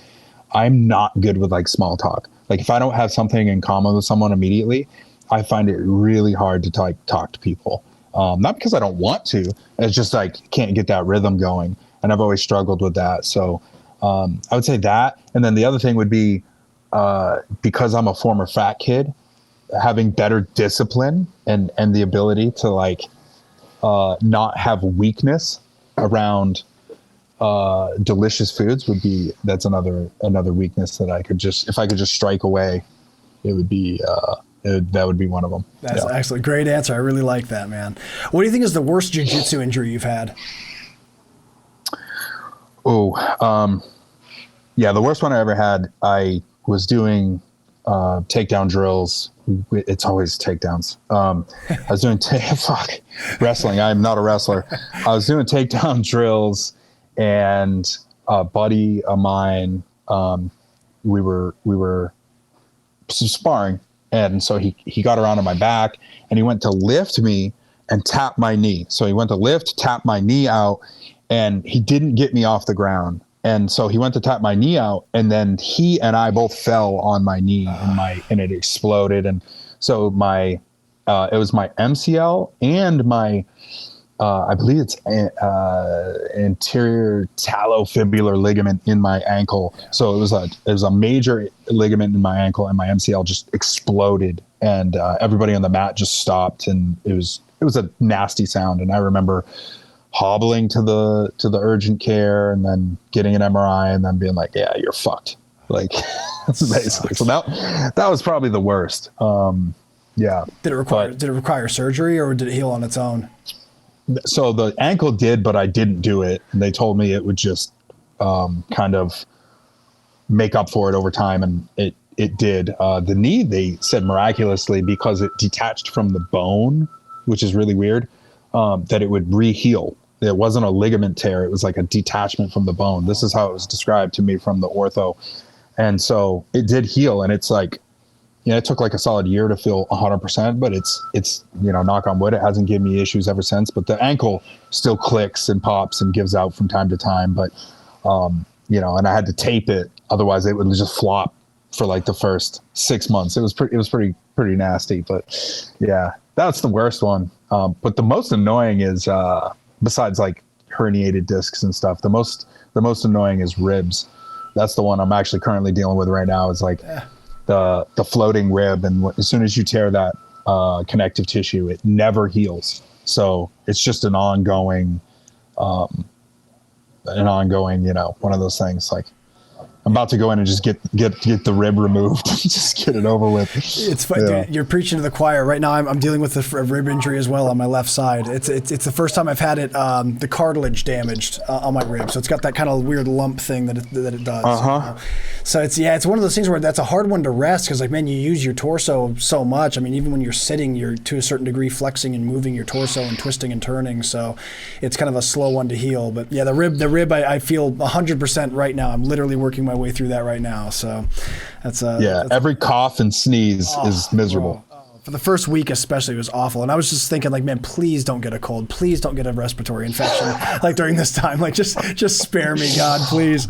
I'm not good with like small talk. Like if I don't have something in common with someone immediately, I find it really hard to talk to people. Not because I don't want to, it's just like can't get that rhythm going. And I've always struggled with that. So I would say that. And then the other thing would be, because I'm a former fat kid, having better discipline and the ability to like not have weakness around delicious foods that's another weakness that I could just, if I could just strike away, it would be that would be one of them. That's excellent. Great answer. I really like that, man. What do you think is the worst jiu-jitsu injury you've had? Yeah, the worst one I ever had, I was doing takedown drills. It's always takedowns. I was doing wrestling. I'm not a wrestler. I was doing takedown drills, and a buddy of mine, we were sparring, and so he got around on my back, and he went to lift me and tap my knee. So he went to lift, tap my knee out, and he didn't get me off the ground. And so he went to tap my knee out, and then he and I both fell on my knee, and it exploded. And so it was my MCL and my, I believe it's anterior talofibular ligament in my ankle. So it was a major ligament in my ankle, and my MCL just exploded, and everybody on the mat just stopped, and it was a nasty sound. And I remember hobbling to the urgent care, and then getting an MRI, and then being like, yeah, you're fucked. Like, basically. So that was probably the worst. Yeah. Did it require surgery, or did it heal on its own? So the ankle did, but I didn't do it. And they told me it would just kind of make up for it over time, and it did. The knee, they said miraculously, because it detached from the bone, which is really weird, that it would re-heal. It wasn't a ligament tear. It was like a detachment from the bone. This is how it was described to me from the ortho. And so it did heal. And it's like, it took like a solid year to feel 100%, but it's, knock on wood, it hasn't given me issues ever since. But the ankle still clicks and pops and gives out from time to time. But, and I had to tape it. Otherwise it would just flop for like the first 6 months. It was pretty nasty, but yeah, that's the worst one. But the most annoying is, besides like herniated discs and stuff, the most annoying is ribs. That's the one I'm actually currently dealing with right now, is like the floating rib. And as soon as you tear that connective tissue, it never heals. So it's just an ongoing, one of those things. Like, I'm about to go in and just get the rib removed, just get it over with. It's funny, dude, you're preaching to the choir. Right now, I'm dealing with a rib injury as well on my left side. It's the first time I've had it, the cartilage damaged on my rib, so it's got that kind of weird lump thing that it does. So it's one of those things where that's a hard one to rest, because like, man, you use your torso so much. I mean, even when you're sitting, you're to a certain degree flexing and moving your torso and twisting and turning. So it's kind of a slow one to heal. But yeah, the rib, I feel 100% right now. I'm literally working my way through that right now. So that's every cough and sneeze is miserable. For the first week especially, it was awful. And I was just thinking, like, man, please don't get a cold. Please don't get a respiratory infection like during this time. Like, just spare me, God, please.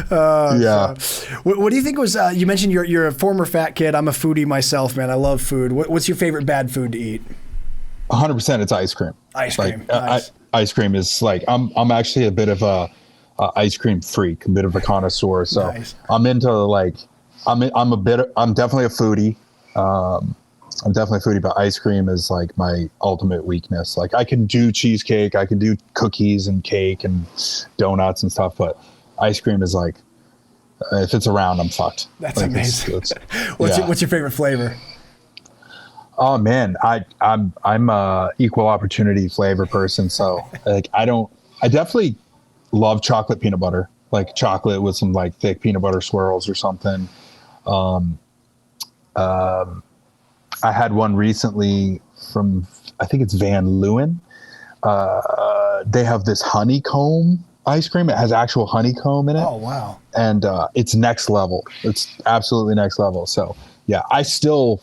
So, what do you think was, you mentioned you're a former fat kid. I'm a foodie myself, man. I love food. What's your favorite bad food to eat? 100% it's ice cream. Ice cream. Nice. Ice cream is like, I'm actually a bit of a ice cream freak, a bit of a connoisseur. So nice. I'm into like, I'm definitely a foodie. I'm definitely a foodie, but ice cream is like my ultimate weakness. Like, I can do cheesecake, I can do cookies and cake and donuts and stuff, but ice cream is like, if it's around, I'm fucked. That's like, amazing. What's your favorite flavor? Oh man, I'm a equal opportunity flavor person. So like, I definitely love chocolate peanut butter, like chocolate with some like thick peanut butter swirls or something. I had one recently from, I think it's Van Leeuwen. They have this honeycomb ice cream. It has actual honeycomb in it. Oh, wow. And it's next level. It's absolutely next level. So yeah, I still,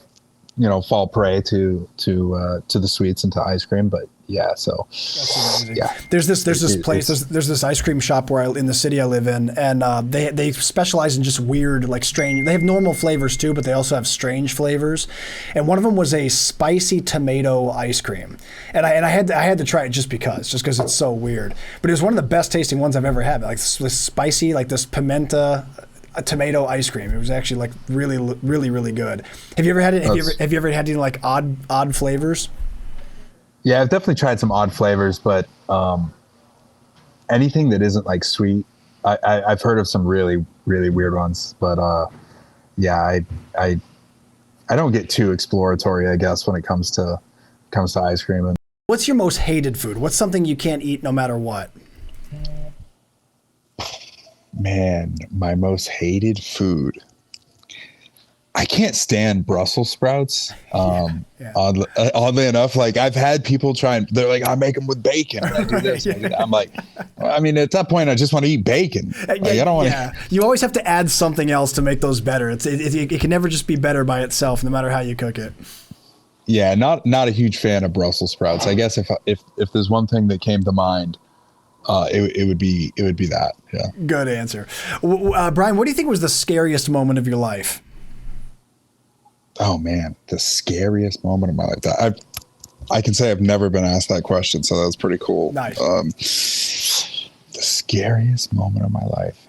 fall prey to the sweets and to ice cream, but yeah, so that's amazing. Yeah. There's this place, there's this ice cream shop in the city I live in, and they specialize in just weird, like strange. They have normal flavors too, but they also have strange flavors. And one of them was a spicy tomato ice cream, and I had to try it just because it's so weird. But it was one of the best tasting ones I've ever had. Like this spicy, like this pimenta. A tomato ice cream. It was actually like really, really, really good. Have you ever had it? Have you ever had any like odd flavors? Yeah, I've definitely tried some odd flavors, but anything that isn't like sweet, I've heard of some really, really weird ones. But yeah, I I don't get too exploratory, I guess, when it comes to ice cream. And What's your most hated food? What's something you can't eat no matter what? man, my most hated food. I can't stand Brussels sprouts. Yeah. Oddly enough, like I've had people try and they're like, I make them with bacon. And I do this. And I'm like, I mean, at that point, I just want to eat bacon. Like, I don't want to. You always have to add something else to make those better. It can never just be better by itself, no matter how you cook it. Yeah, not a huge fan of Brussels sprouts. I guess if there's one thing that came to mind, it would be that. Yeah. Good answer. Brian, what do you think was the scariest moment of your life? Oh man, the scariest moment of my life. I can say I've never been asked that question, so that was pretty cool. Nice. The scariest moment of my life.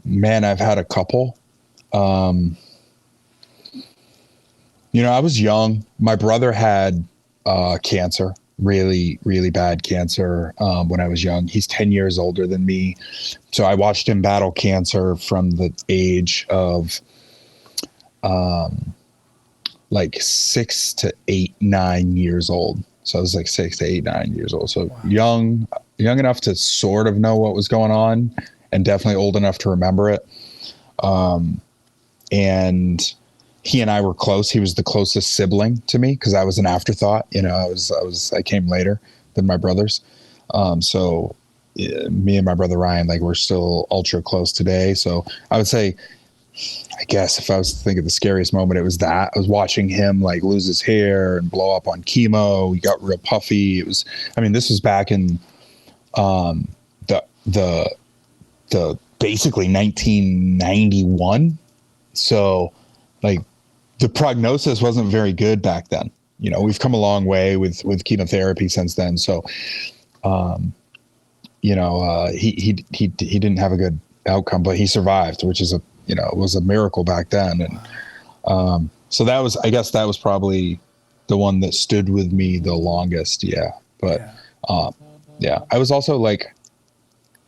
Man, I've had a couple. I was young. My brother had cancer, really, really bad cancer when I was young. He's 10 years older than me. So I watched him battle cancer from the age of like 6 to 8, 9 years old. So I was like 6 to 8, 9 years old. So wow. young enough to sort of know what was going on and definitely old enough to remember it. And he and I were close. He was the closest sibling to me because I was an afterthought. I came later than my brothers. So me and my brother Ryan, like we're still ultra close today. So I would say, I guess if I was to think of the scariest moment, it was that I was watching him like lose his hair and blow up on chemo. He got real puffy. This was back in the basically 1991. So like the prognosis wasn't very good back then. We've come a long way with chemotherapy since then. So, he didn't have a good outcome, but he survived, which is it was a miracle back then. And, so that was probably the one that stood with me the longest. Yeah. But, I was also like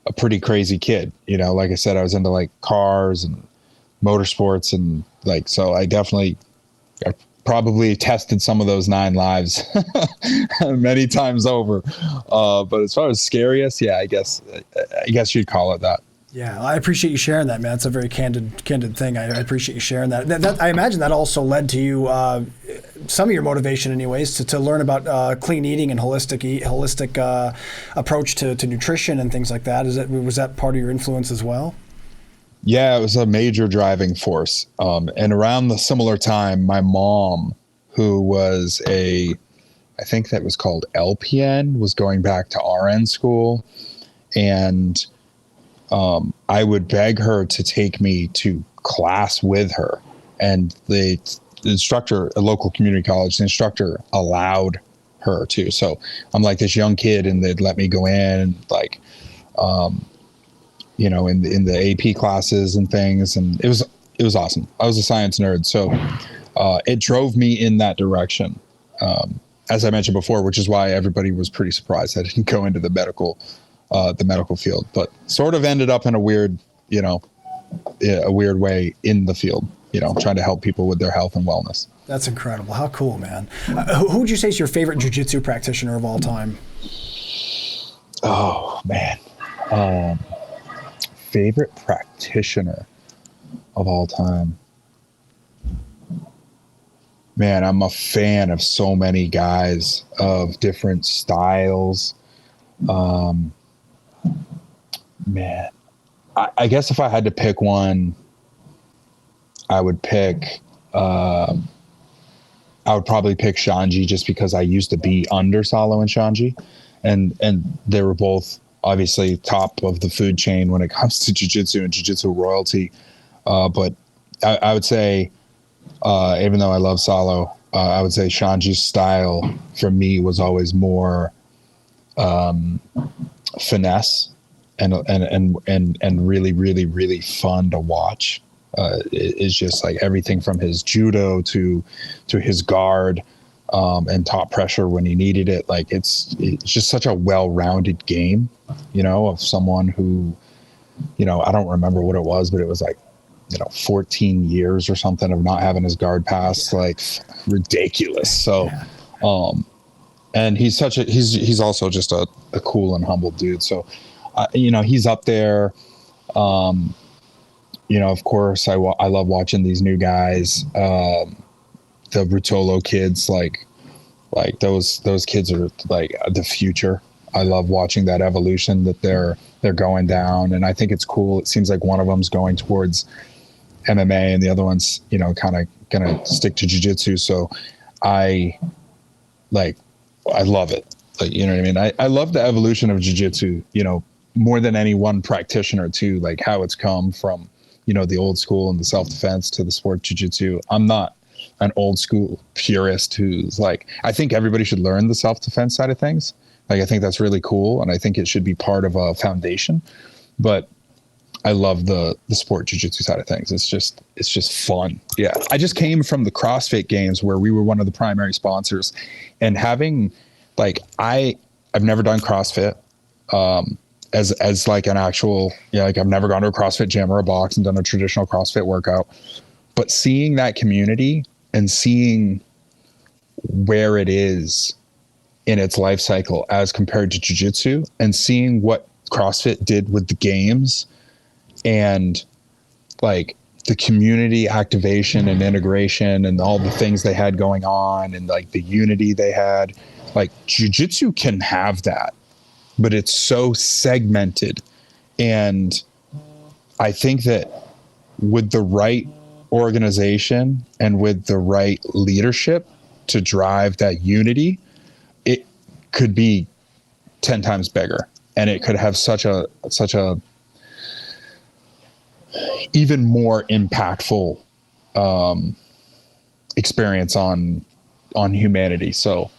a pretty crazy kid, like I said, I was into like cars and motorsports and like, so I probably tested some of those 9 lives many times over. But as far as scariest, I guess you'd call it that. Yeah, I appreciate you sharing that, man. It's a very candid thing. I appreciate you sharing that. That I imagine that also led to you, some of your motivation anyways, to learn about clean eating and holistic approach to nutrition and things like that. Was that part of your influence as well? Yeah, it was a major driving force. And around the similar time, my mom, who was I think that was called LPN, was going back to RN school. And I would beg her to take me to class with her. And the instructor, a local community college, the instructor allowed her to. So I'm like this young kid and they'd let me go in like, in the AP classes and things. And it was awesome. I was a science nerd. So it drove me in that direction. As I mentioned before, which is why everybody was pretty surprised I didn't go into the medical field, but sort of ended up in a weird way in the field, trying to help people with their health and wellness. That's incredible. How cool, man. Who would you say is your favorite jiu-jitsu practitioner of all time? Oh man. Favorite practitioner of all time. Man, I'm a fan of so many guys of different styles. Man, I guess if I had to pick one, I would probably pick Shanji just because I used to be under Salo and Shanji, and they were both obviously top of the food chain when it comes to jiu-jitsu and jiu-jitsu royalty. But I would say, even though I love Salo, I would say Shanji's style for me was always more finesse and really, really, really fun to watch. It's just like everything from his judo to his guard, and top pressure when he needed it. Like it's just such a well-rounded game, of someone who, I don't remember what it was, but it was like 14 years or something of not having his guard pass, like ridiculous. So, and he's also just a cool and humble dude. So, he's up there. Of course I love watching these new guys, the Rutolo kids, like those kids are like the future. I love watching that evolution that they're going down. And I think it's cool. It seems like one of them's going towards MMA and the other one's, kind of going to stick to jiu-jitsu. So I love it. Like, you know what I mean? I love the evolution of jiu-jitsu, more than any one practitioner too, like how it's come from, the old school and the self-defense to the sport jiu-jitsu. I'm not an old school purist who's like, I think everybody should learn the self-defense side of things. Like, I think that's really cool. And I think it should be part of a foundation, but I love the sport jiu-jitsu side of things. It's just fun. Yeah. I just came from the CrossFit games where we were one of the primary sponsors, and having I've never done CrossFit, as like an actual, like I've never gone to a CrossFit gym or a box and done a traditional CrossFit workout, but seeing that community and seeing where it is in its life cycle as compared to jiu-jitsu, and seeing what CrossFit did with the games and like the community activation and integration and all the things they had going on and like the unity they had, like jiu-jitsu can have that, but it's so segmented. And I think that with the right organization and with the right leadership to drive that unity, it could be 10 times bigger, and it could have such a even more impactful experience on humanity. So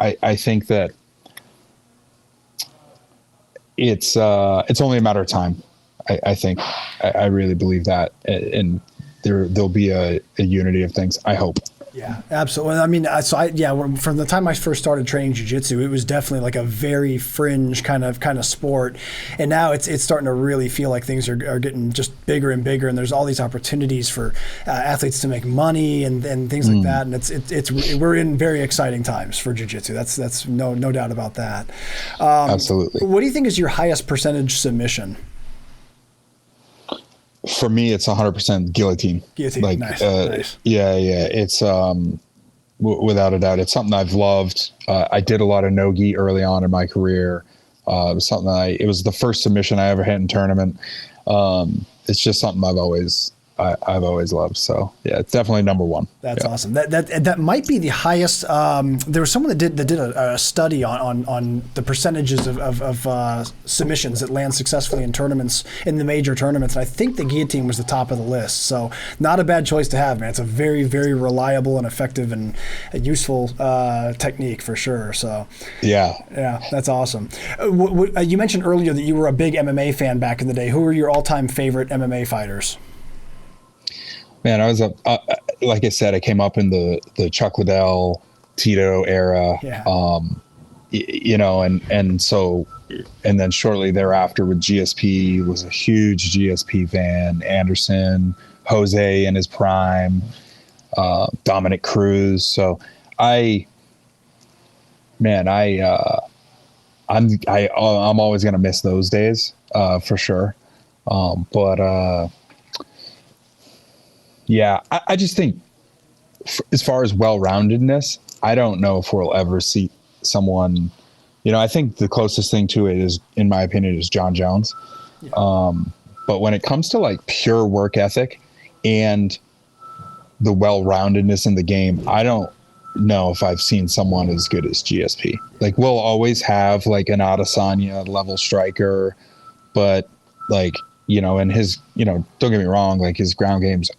I think that it's only a matter of time. I think I really believe that, and there'll be a unity of things, I hope. Yeah, absolutely. I mean, from the time I first started training jiu-jitsu, it was definitely like a very fringe kind of sport, and now it's starting to really feel like things are getting just bigger and bigger, and there's all these opportunities for athletes to make money and things like that, and we're in very exciting times for jiu-jitsu. That's no doubt about that. Absolutely. What do you think is your highest percentage submission? For me, it's 100% guillotine. Guillotine, like, nice. Yeah. It's without a doubt, it's something I've loved. I did a lot of no-gi early on in my career. It was something it was the first submission I ever hit in tournament. It's just something I've always loved. So yeah, it's definitely number one. That's awesome. That might be the highest. There was someone that did a study on the percentages of submissions that land successfully in tournaments, in the major tournaments. And I think the guillotine was the top of the list. So not a bad choice to have, man. It's a very, very reliable and effective and useful technique for sure. So yeah, that's awesome. You mentioned earlier that you were a big MMA fan back in the day. Who were your all-time favorite MMA fighters? Man, I was like I said, I came up in the Chuck Liddell, Tito era, and then shortly thereafter with GSP, was a huge GSP fan. Anderson, Jose in his prime, Dominic Cruz. So I'm always gonna miss those days for sure. Yeah, I just think as far as well-roundedness, I don't know if we'll ever see someone, I think the closest thing to it is, in my opinion, is John Jones. Yeah. But when it comes to like pure work ethic and the well-roundedness in the game, I don't know if I've seen someone as good as GSP. Like, we'll always have like an Adesanya level striker, but like, and his, don't get me wrong, like his ground game's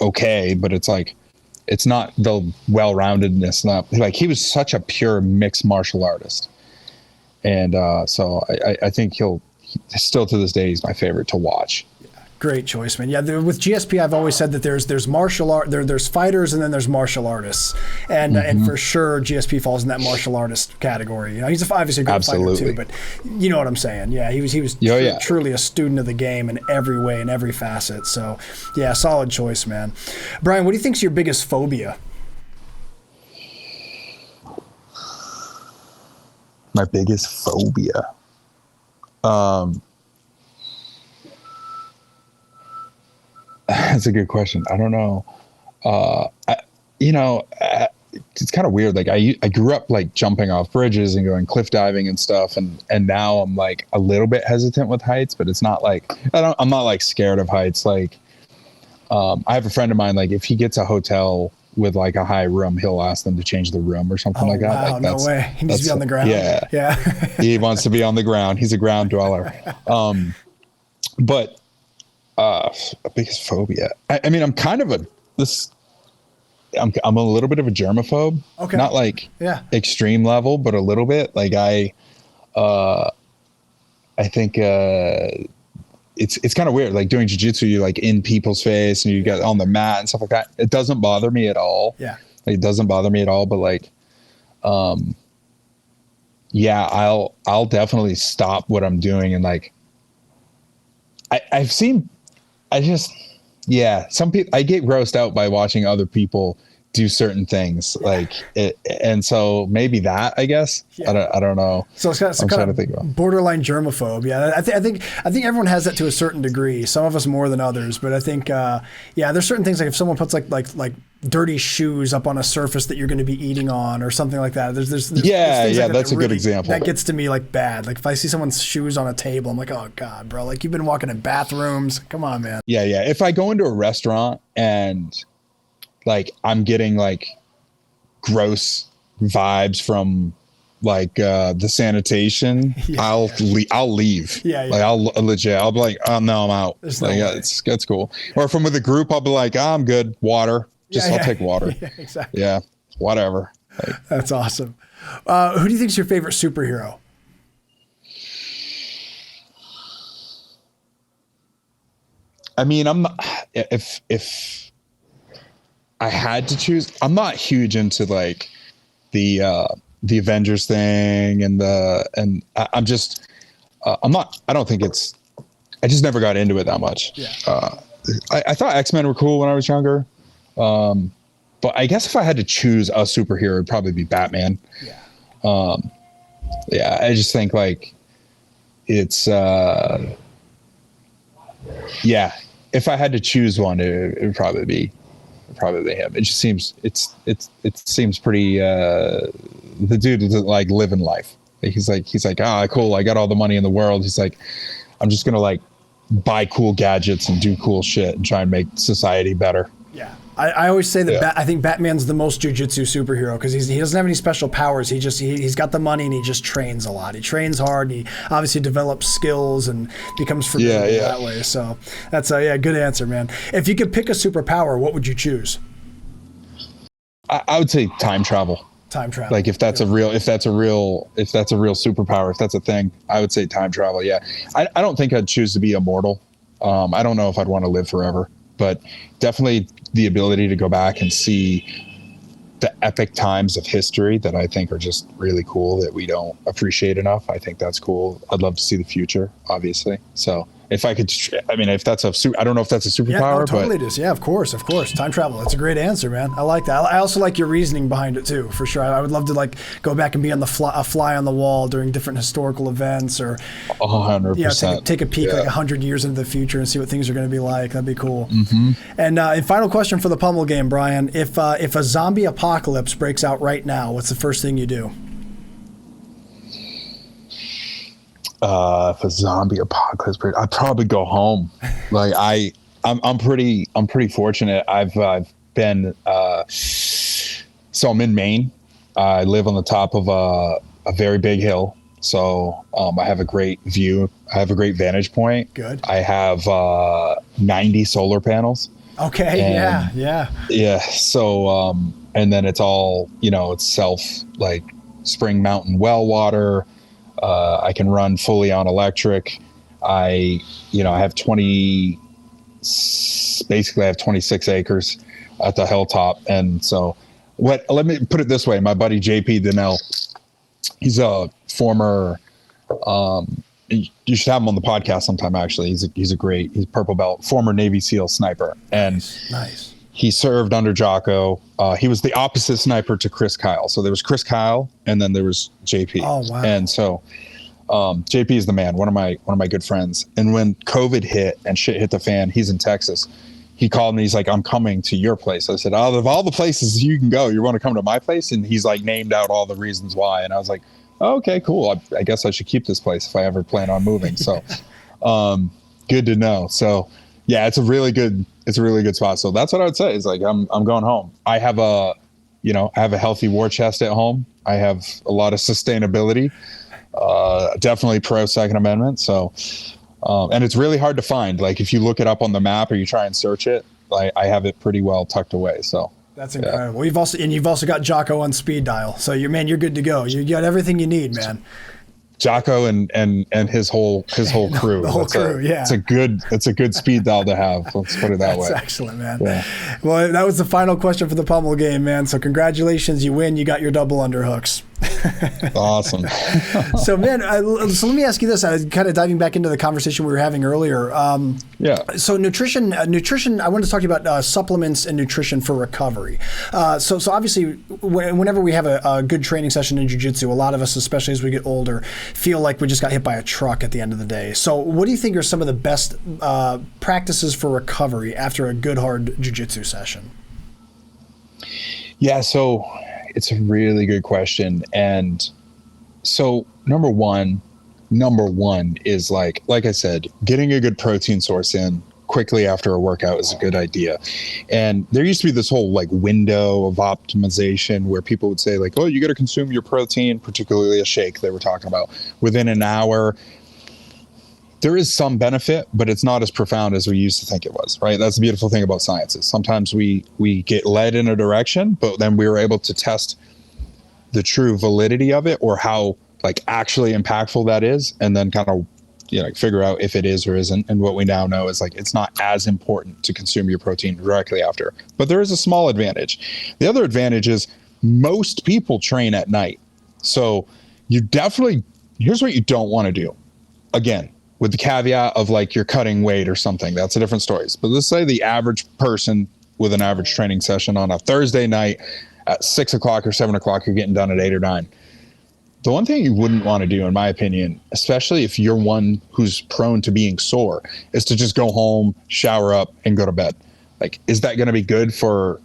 okay, but it's like, it's not the well-roundedness. Not like, he was such a pure mixed martial artist, and so I think he'll still to this day, he's my favorite to watch. Great choice, man. Yeah, with GSP, I've always said that there's martial art, there's fighters, and then there's martial artists, and for sure GSP falls in that martial artist category. You know, he's obviously a great fighter too, but you know what I'm saying. Yeah, he was truly a student of the game in every way, in every facet. So, yeah, solid choice, man. Brian, what do you think's your biggest phobia? My biggest phobia. That's a good question. I don't know. It's kind of weird. Like I grew up like jumping off bridges and going cliff diving and stuff. And now I'm like a little bit hesitant with heights, but it's not like, I'm not like scared of heights. Like, I have a friend of mine, like if he gets a hotel with like a high room, he'll ask them to change the room or something like that. Wow, like no way. He needs to be on the ground. Yeah. He wants to be on the ground. He's a ground dweller. But biggest phobia. I mean, I'm kind of I'm a little bit of a germaphobe. Okay. Not like extreme level, but a little bit. Like I think it's kind of weird. Like doing jiu-jitsu, you're like in people's face and you get on the mat and stuff like that. It doesn't bother me at all. Yeah. Like, it doesn't bother me at all. But like, I'll definitely stop what I'm doing and like. Some people, I get grossed out by watching other people do certain things like it. And so maybe that, I guess, I don't know. So it's kind of think about borderline germaphobe. Yeah. I think everyone has that to a certain degree. Some of us more than others, but I think, there's certain things like if someone puts like dirty shoes up on a surface that you're going to be eating on or something like that. There's things like that's a good example. That gets to me like bad. Like if I see someone's shoes on a table, I'm like, oh God, bro, like you've been walking in bathrooms. Come on, man. Yeah. If I go into a restaurant and like I'm getting like gross vibes from like the sanitation, I'll leave. Like I'll be like, oh no, I'm out. It's cool. Or if I'm with a group, I'll be like, I'm good. Water. I'll take water. Yeah, exactly. Yeah, whatever. Like, that's awesome. Who do you think is your favorite superhero? I mean, if I had to choose, I'm not huge into like the Avengers thing and I'm just I just never got into it that much. I thought X-Men were cool when I was younger. But I guess if I had to choose a superhero, it'd probably be Batman. I just think like it's if I had to choose one, it would probably be him. It just seems it seems pretty the dude is like living life. He's like cool, I got all the money in the world. He's like, I'm just gonna like buy cool gadgets and do cool shit and try and make society better. Yeah. I always say that I think Batman's the most jiu-jitsu superhero because he doesn't have any special powers. He's got the money and he just trains a lot. He trains hard. And he obviously develops skills and becomes formidable that way. So that's a good answer, man. If you could pick a superpower, what would you choose? I would say time travel. Time travel. Like if that's a real superpower, if that's a thing, I would say time travel. Yeah. I don't think I'd choose to be immortal. I don't know if I'd want to live forever, but definitely the ability to go back and see the epic times of history that I think are just really cool that we don't appreciate enough. I think that's cool. I'd love to see the future, obviously. So if I could, I mean, if that's I don't know if that's a superpower, totally it is. Yeah, of course. Time travel. That's a great answer, man. I like that. I also like your reasoning behind it too, for sure. I would love to like go back and be on a fly on the wall during different historical events or 100%. Take a peek like 100 years into the future and see what things are going to be like. That'd be cool. And final question for the Pummel game, Brian. If a zombie apocalypse breaks out right now, what's the first thing you do? If a zombie apocalypse, I'd probably go home. Like I'm pretty fortunate. I've been, so I'm in Maine. I live on the top of a very big hill. So, I have a great view. I have a great vantage point. Good. I have, 90 solar panels. Okay. And, yeah. So, and then it's all, it's self like spring mountain well water. I can run fully on electric. I have 20 basically I have 26 acres at the hilltop. And so let me put it this way. My buddy, JP Donnell, he's a former, you should have him on the podcast sometime. Actually, he's purple belt, former Navy SEAL sniper. And nice. He served under Jocko. He was the opposite sniper to Chris Kyle. So there was Chris Kyle, and then there was JP. Oh, wow. And so JP is the man, one of my good friends. And when COVID hit and shit hit the fan, he's in Texas. He called me. He's like, I'm coming to your place. I said, out of all the places you can go, you want to come to my place? And he's like named out all the reasons why. And I was like, oh, okay, cool. I guess I should keep this place if I ever plan on moving. So good to know. So yeah, it's a really good spot. So that's what I would say is like, I'm going home. I have a healthy war chest at home. I have a lot of sustainability, definitely pro Second Amendment. So, and it's really hard to find. Like if you look it up on the map or you try and search it, like I have it pretty well tucked away. So that's incredible. Yeah. You've also got Jocko on speed dial. So you're good to go. You got everything you need, man. Jocko and his whole crew. The whole crew, yeah. It's a good speed dial to have. Let's put it that way. That's excellent, man. Yeah. Well, that was the final question for the Pummel game, man. So congratulations, you win. You got your double underhooks. Awesome. So, man, so let me ask you this. I was kind of diving back into the conversation we were having earlier. So nutrition. I wanted to talk to you about supplements and nutrition for recovery. So obviously, whenever we have a good training session in jiu-jitsu, a lot of us, especially as we get older, feel like we just got hit by a truck at the end of the day. So what do you think are some of the best practices for recovery after a good hard jiu-jitsu session? Yeah, so it's a really good question. And so number one is like I said, getting a good protein source in quickly after a workout is a good idea. And there used to be this whole like window of optimization where people would say like, oh, you got to consume your protein, particularly a shake they were talking about, within an hour. There is some benefit, but it's not as profound as we used to think it was, right? That's the beautiful thing about sciences. Sometimes we get led in a direction, but then we were able to test the true validity of it or how like actually impactful that is, and then kind of figure out if it is or isn't. And what we now know is like it's not as important to consume your protein directly after, but there is a small advantage. The other advantage is most people train at night. So here's what you don't want to do. Again, with the caveat of like you're cutting weight or something, that's a different story. But let's say the average person with an average training session on a Thursday night at 6 o'clock or 7 o'clock, you're getting done at 8 or 9. The one thing you wouldn't want to do, in my opinion, especially if you're one who's prone to being sore, is to just go home, shower up, and go to bed. Like, is that going to be good for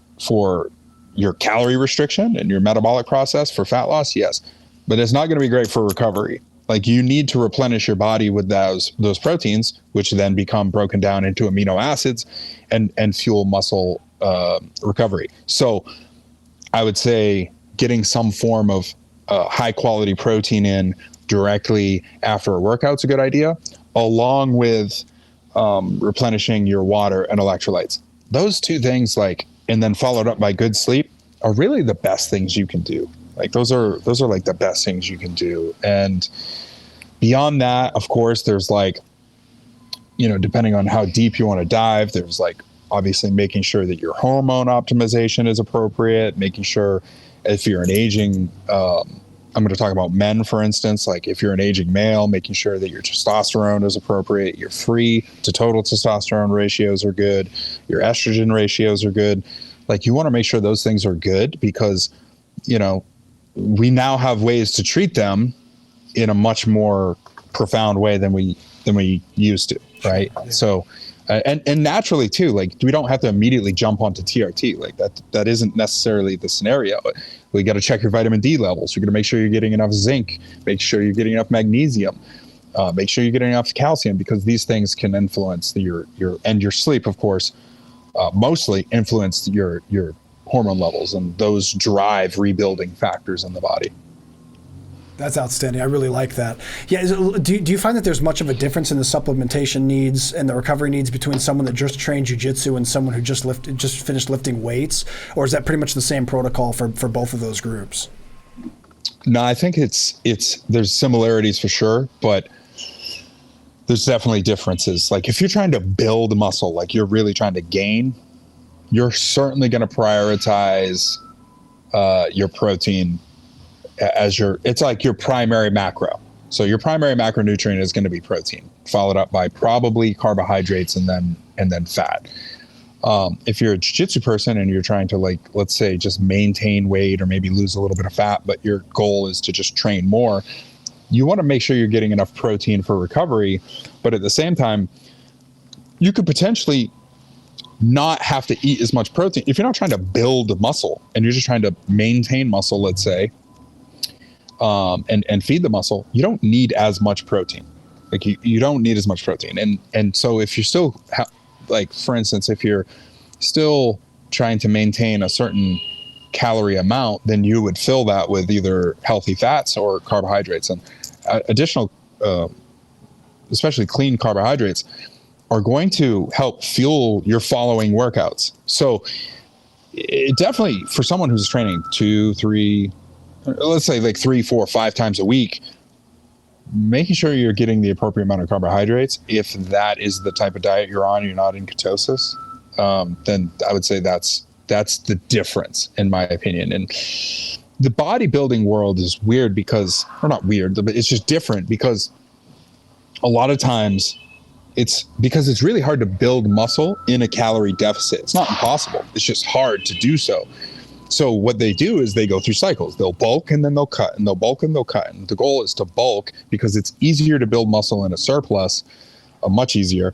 your calorie restriction and your metabolic process for fat loss? Yes, but it's not going to be great for recovery. Like you need to replenish your body with those proteins, which then become broken down into amino acids and fuel muscle recovery. So I would say getting some form of high quality protein in directly after a workout's a good idea, along with replenishing your water and electrolytes. Those two things, and then followed up by good sleep, are really the best things you can do. Like those are like the best things you can do. And beyond that, of course, there's depending on how deep you want to dive, there's obviously making sure that your hormone optimization is appropriate, making sure if you're an aging, I'm going to talk about men, for instance, like if you're an aging male, making sure that your testosterone is appropriate, your free to total testosterone ratios are good, your estrogen ratios are good. Like you want to make sure those things are good because, we now have ways to treat them in a much more profound way than we used to, right? Yeah. So, and naturally too, we don't have to immediately jump onto TRT. Like that isn't necessarily the scenario. We got to check your vitamin D levels. You're going to make sure you're getting enough zinc, make sure you're getting enough magnesium, make sure you're getting enough calcium, because these things can influence your sleep, of course, mostly influence your hormone levels, and those drive rebuilding factors in the body. That's outstanding. I really like that. Yeah. Do you find that there's much of a difference in the supplementation needs and the recovery needs between someone that just trained jiu-jitsu and someone who just finished lifting weights, or is that pretty much the same protocol for both of those groups? No, I think it's there's similarities for sure, but there's definitely differences. Like if you're trying to build muscle, like you're really trying to gain, you're certainly going to prioritize your protein as it's like your primary macro. So your primary macronutrient is going to be protein, followed up by probably carbohydrates and then fat. If you're a jiu-jitsu person and you're trying to, like, let's say just maintain weight or maybe lose a little bit of fat, but your goal is to just train more, you want to make sure you're getting enough protein for recovery. But at the same time, you could potentially not have to eat as much protein. If you're not trying to build muscle and you're just trying to maintain muscle, let's say, and feed the muscle, you don't need as much protein. Like you don't need as much protein. And so if you're still like, for instance, if you're still trying to maintain a certain calorie amount, then you would fill that with either healthy fats or carbohydrates. And additional, especially clean carbohydrates, are going to help fuel your following workouts. So it definitely, for someone who's training 2, 3, let's say like 3, 4, 5 times a week, making sure you're getting the appropriate amount of carbohydrates, if that is the type of diet you're on, you're not in ketosis, then I would say that's the difference, in my opinion. And the bodybuilding world is weird because, or not weird, but it's just different because a lot of times it's really hard to build muscle in a calorie deficit. It's not impossible. It's just hard to do so. So what they do is they go through cycles. They'll bulk and then they'll cut, and they'll bulk and they'll cut. And the goal is to bulk because it's easier to build muscle in a surplus, much easier,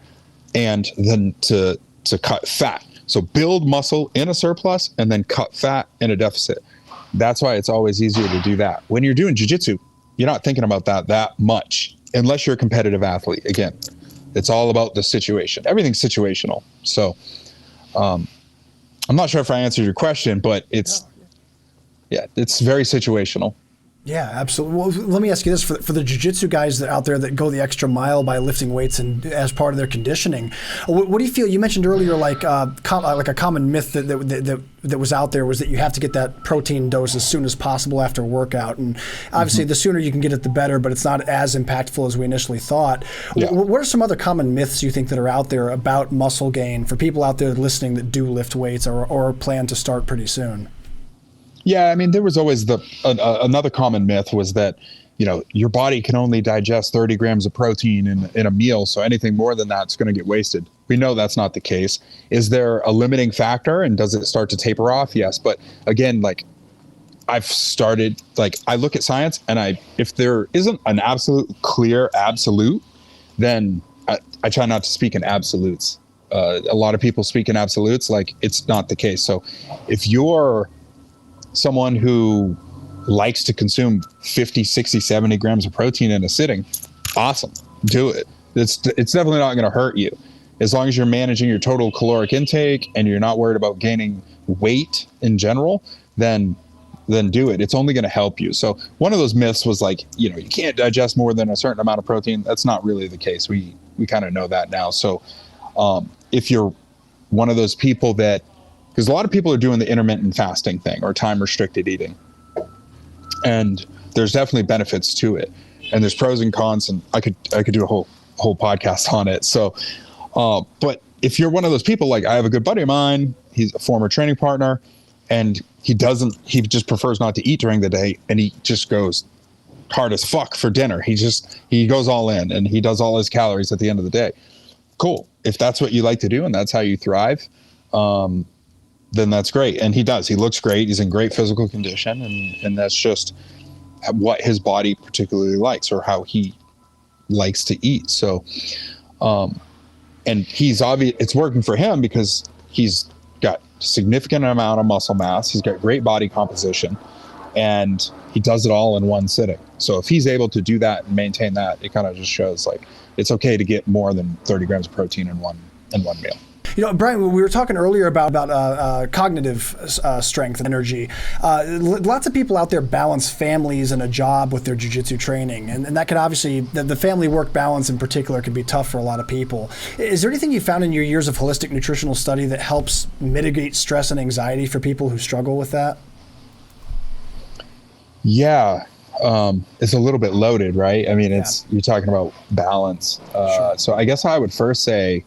and then to cut fat. So build muscle in a surplus and then cut fat in a deficit. That's why it's always easier to do that. When you're doing jiu-jitsu, you're not thinking about that much, unless you're a competitive athlete. Again, it's all about the situation. Everything's situational. So I'm not sure if I answered your question, but it's very situational. Yeah, absolutely. Well, let me ask you this: for the jiu-jitsu guys that out there that go the extra mile by lifting weights and as part of their conditioning, what do you feel? You mentioned earlier, like a common myth that was out there was that you have to get that protein dose as soon as possible after a workout, and obviously the sooner you can get it, the better. But it's not as impactful as we initially thought. Yeah. What are some other common myths you think that are out there about muscle gain for people out there listening that do lift weights or plan to start pretty soon? Yeah, I mean, there was always another common myth was that, your body can only digest 30 grams of protein in a meal. So anything more than that's going to get wasted. We know that's not the case. Is there a limiting factor, and does it start to taper off? Yes. But again, like I look at science, and if there isn't an clear absolute, then I try not to speak in absolutes. A lot of people speak in absolutes, like it's not the case. So if you're someone who likes to consume 50, 60, 70 grams of protein in a sitting, awesome, do it. It's definitely not going to hurt you. As long as you're managing your total caloric intake and you're not worried about gaining weight in general, then do it. It's only going to help you. So one of those myths was like, you can't digest more than a certain amount of protein. That's not really the case. We kind of know that now. So if you're one of those people because a lot of people are doing the intermittent fasting thing or time restricted eating, and there's definitely benefits to it, and there's pros and cons, and I could do a whole podcast on it. So, but if you're one of those people, like I have a good buddy of mine, he's a former training partner, and he just prefers not to eat during the day, and he just goes hard as fuck for dinner. He goes all in, and he does all his calories at the end of the day. Cool. If that's what you like to do and that's how you thrive, then that's great. And he does. He looks great. He's in great physical condition, and that's just what his body particularly likes, or how he likes to eat. So, and it's working for him because he's got significant amount of muscle mass. He's got great body composition, and he does it all in one sitting. So if he's able to do that and maintain that, it kind of just shows like it's okay to get more than 30 grams of protein in one meal. Brian, we were talking earlier about cognitive strength and energy. Lots of people out there balance families and a job with their jiu-jitsu training, and that can obviously, the family work balance in particular can be tough for a lot of people. Is there anything you found in your years of holistic nutritional study that helps mitigate stress and anxiety for people who struggle with that? Yeah. it's a little bit loaded, right? I mean, you're talking about balance. Sure. So I guess I would first say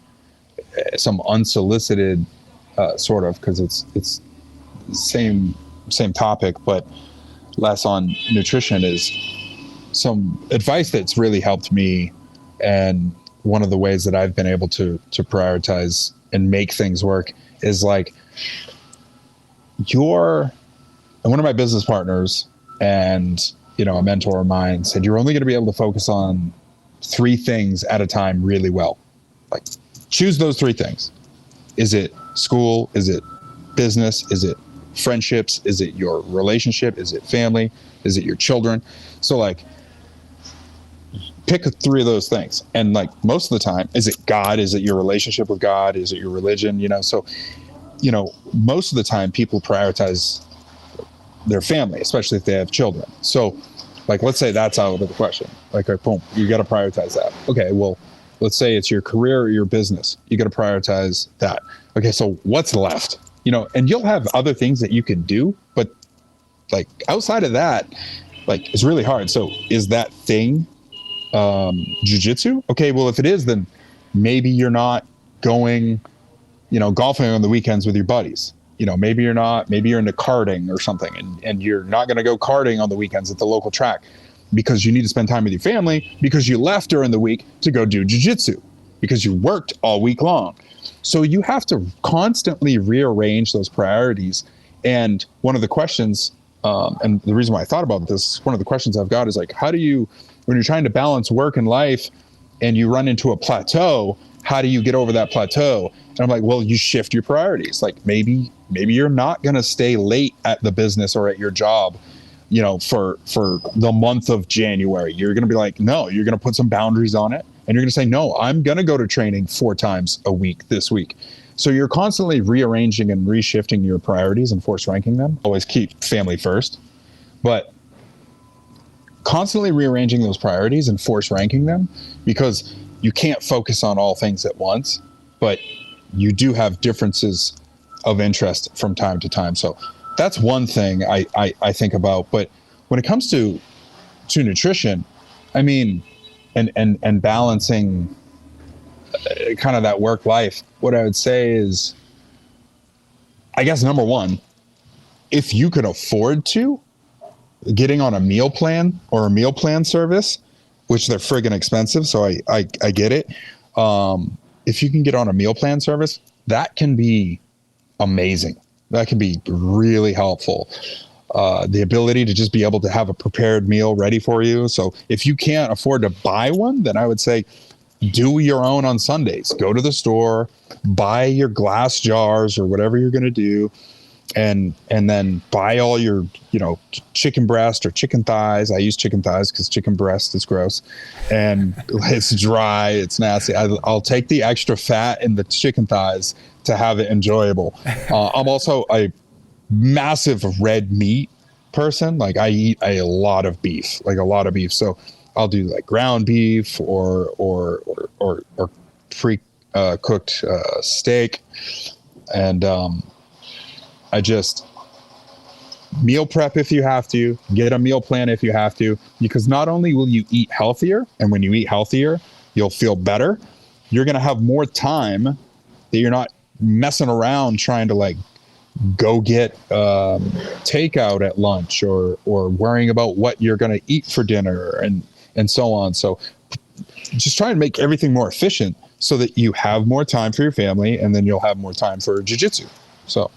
some unsolicited sort of, because it's same topic, but less on nutrition, is some advice that's really helped me. And one of the ways that I've been able to prioritize and make things work is like one of my business partners and, you know, a mentor of mine said, you're only going to be able to focus on 3 things at a time really well. Like, choose those 3 things. Is it school? Is it business? Is it friendships? Is it your relationship? Is it family? Is it your children? So like, pick 3 of those things. And like, most of the time, is it God? Is it your relationship with God? Is it your religion? You know, so, you know, most of the time people prioritize their family, especially if they have children. So like, let's say that's out of the question. Like, boom, you got to prioritize that. Okay, well, let's say it's your career or your business. You got to prioritize that. Okay, so what's left? You know, and you'll have other things that you can do, but like outside of that, like, it's really hard. So is that thing jiu-jitsu? Okay, well, if it is, then maybe you're not going, you know, golfing on the weekends with your buddies. You know, maybe you're into karting or something, and you're not going to go karting on the weekends at the local track because you need to spend time with your family because you left during the week to go do jiu-jitsu because you worked all week long. So you have to constantly rearrange those priorities. And one of the questions, and the reason why I thought about this, one of the questions I've got is like, how do you, when you're trying to balance work and life and you run into a plateau, how do you get over that plateau? And I'm like, well, you shift your priorities. Like maybe you're not going to stay late at the business or at your job, you know, for the month of January. You're going to be like, no, you're going to put some boundaries on it. And you're going to say, no, I'm going to go to training 4 times a week this week. So you're constantly rearranging and reshifting your priorities and force ranking them. Always keep family first, but constantly rearranging those priorities and force ranking them, because you can't focus on all things at once, but you do have differences of interest from time to time. So that's one thing I think about. But when it comes to nutrition, I mean, and balancing kind of that work life, what I would say is, I guess number one, if you could afford to, getting on a meal plan or a meal plan service, which they're friggin' expensive, so I get it. If you can get on a meal plan service, that can be amazing. That can be really helpful. The ability to just be able to have a prepared meal ready for you. So if you can't afford to buy one, then I would say do your own on Sundays. Go to the store, buy your glass jars or whatever you're going to do, and then buy all your, you know, chicken breast or chicken thighs. I use chicken thighs because chicken breast is gross and it's dry, it's nasty. I'll take the extra fat in the chicken thighs to have it enjoyable. I'm also a massive red meat person. Like I eat a lot of beef. So I'll do like ground beef or pre-cooked steak, and I just meal prep if you have to, get a meal plan if you have to, because not only will you eat healthier, and when you eat healthier, you'll feel better. You're going to have more time that you're not messing around trying to like go get takeout at lunch or worrying about what you're going to eat for dinner and so on. So just try and make everything more efficient so that you have more time for your family, and then you'll have more time for jiu-jitsu. So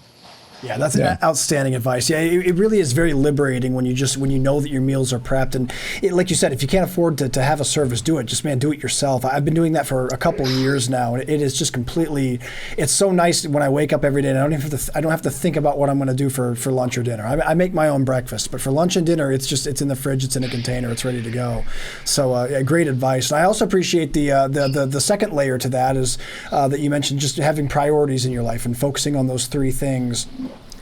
yeah, that's outstanding advice. Yeah, it really is very liberating when you know that your meals are prepped. And like you said, if you can't afford to have a service, do it. Just, man, do it yourself. I've been doing that for a couple of years now, and it is just completely, it's so nice when I wake up every day and I don't have to think about what I'm going to do for lunch or dinner. I make my own breakfast, but for lunch and dinner, it's in the fridge, it's in a container, it's ready to go. So great advice. And I also appreciate the second layer to that is that you mentioned just having priorities in your life and focusing on those 3 things,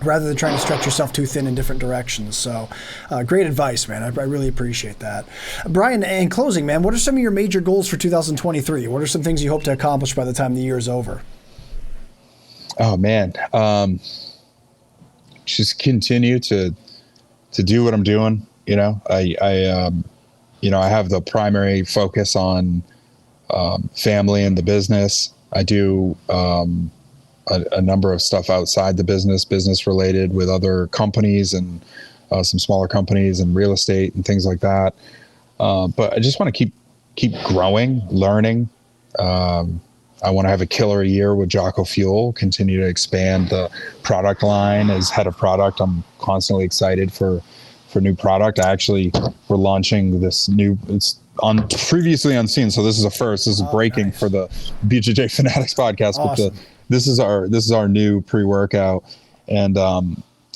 rather than trying to stretch yourself too thin in different directions. So great advice, man. I really appreciate that. Brian, in closing, man, what are some of your major goals for 2023? What are some things you hope to accomplish by the time the year is over? Oh, man. Just continue to do what I'm doing. I have the primary focus on family and the business. I do a number of stuff outside the business related with other companies and some smaller companies and real estate and things like that. But I just want to keep growing, learning. I want to have a killer year with Jocko Fuel, continue to expand the product line. As head of product, I'm constantly excited for new product. We're launching this new, it's previously unseen. So this is a first. This is breaking for the BJJ Fanatics podcast. Awesome. But this is our new pre-workout. And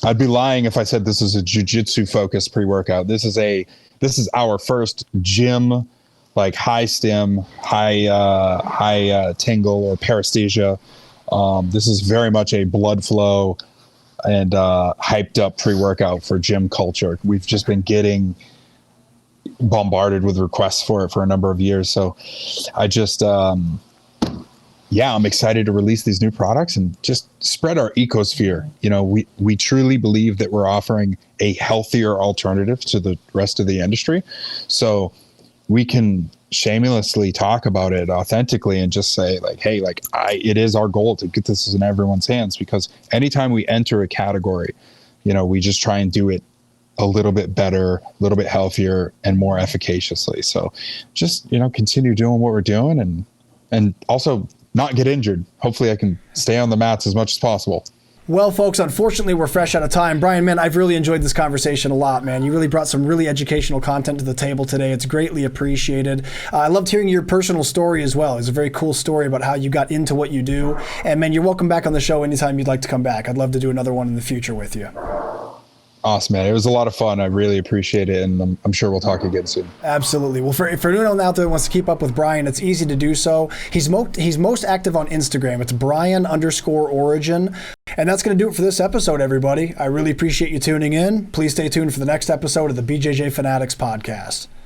I'd be lying if I said this is a jiu-jitsu focused pre-workout. This is our first gym, like high stim, high tingle or paresthesia. This is very much a blood flow and hyped up pre-workout for gym culture. We've just been getting bombarded with requests for it for a number of years. So I just, I'm excited to release these new products and just spread our ecosphere. We truly believe that we're offering a healthier alternative to the rest of the industry. So we can shamelessly talk about it authentically and just say like, hey, it is our goal to get this in everyone's hands, because anytime we enter a category, we just try and do it a little bit better, a little bit healthier and more efficaciously. So just, continue doing what we're doing and also not get injured. Hopefully I can stay on the mats as much as possible. Well, folks, unfortunately, we're fresh out of time. Brian, man, I've really enjoyed this conversation a lot, man. You really brought some really educational content to the table today. It's greatly appreciated. I loved hearing your personal story as well. It's a very cool story about how you got into what you do. And, man, you're welcome back on the show anytime you'd like to come back. I'd love to do another one in the future with you. Awesome, man. It was a lot of fun. I really appreciate it, and I'm sure we'll talk again soon. Absolutely. Well, for anyone out there that wants to keep up with Brian, it's easy to do so. He's most active on Instagram. It's Brian_origin. And that's going to do it for this episode, everybody. I really appreciate you tuning in. Please stay tuned for the next episode of the BJJ Fanatics podcast.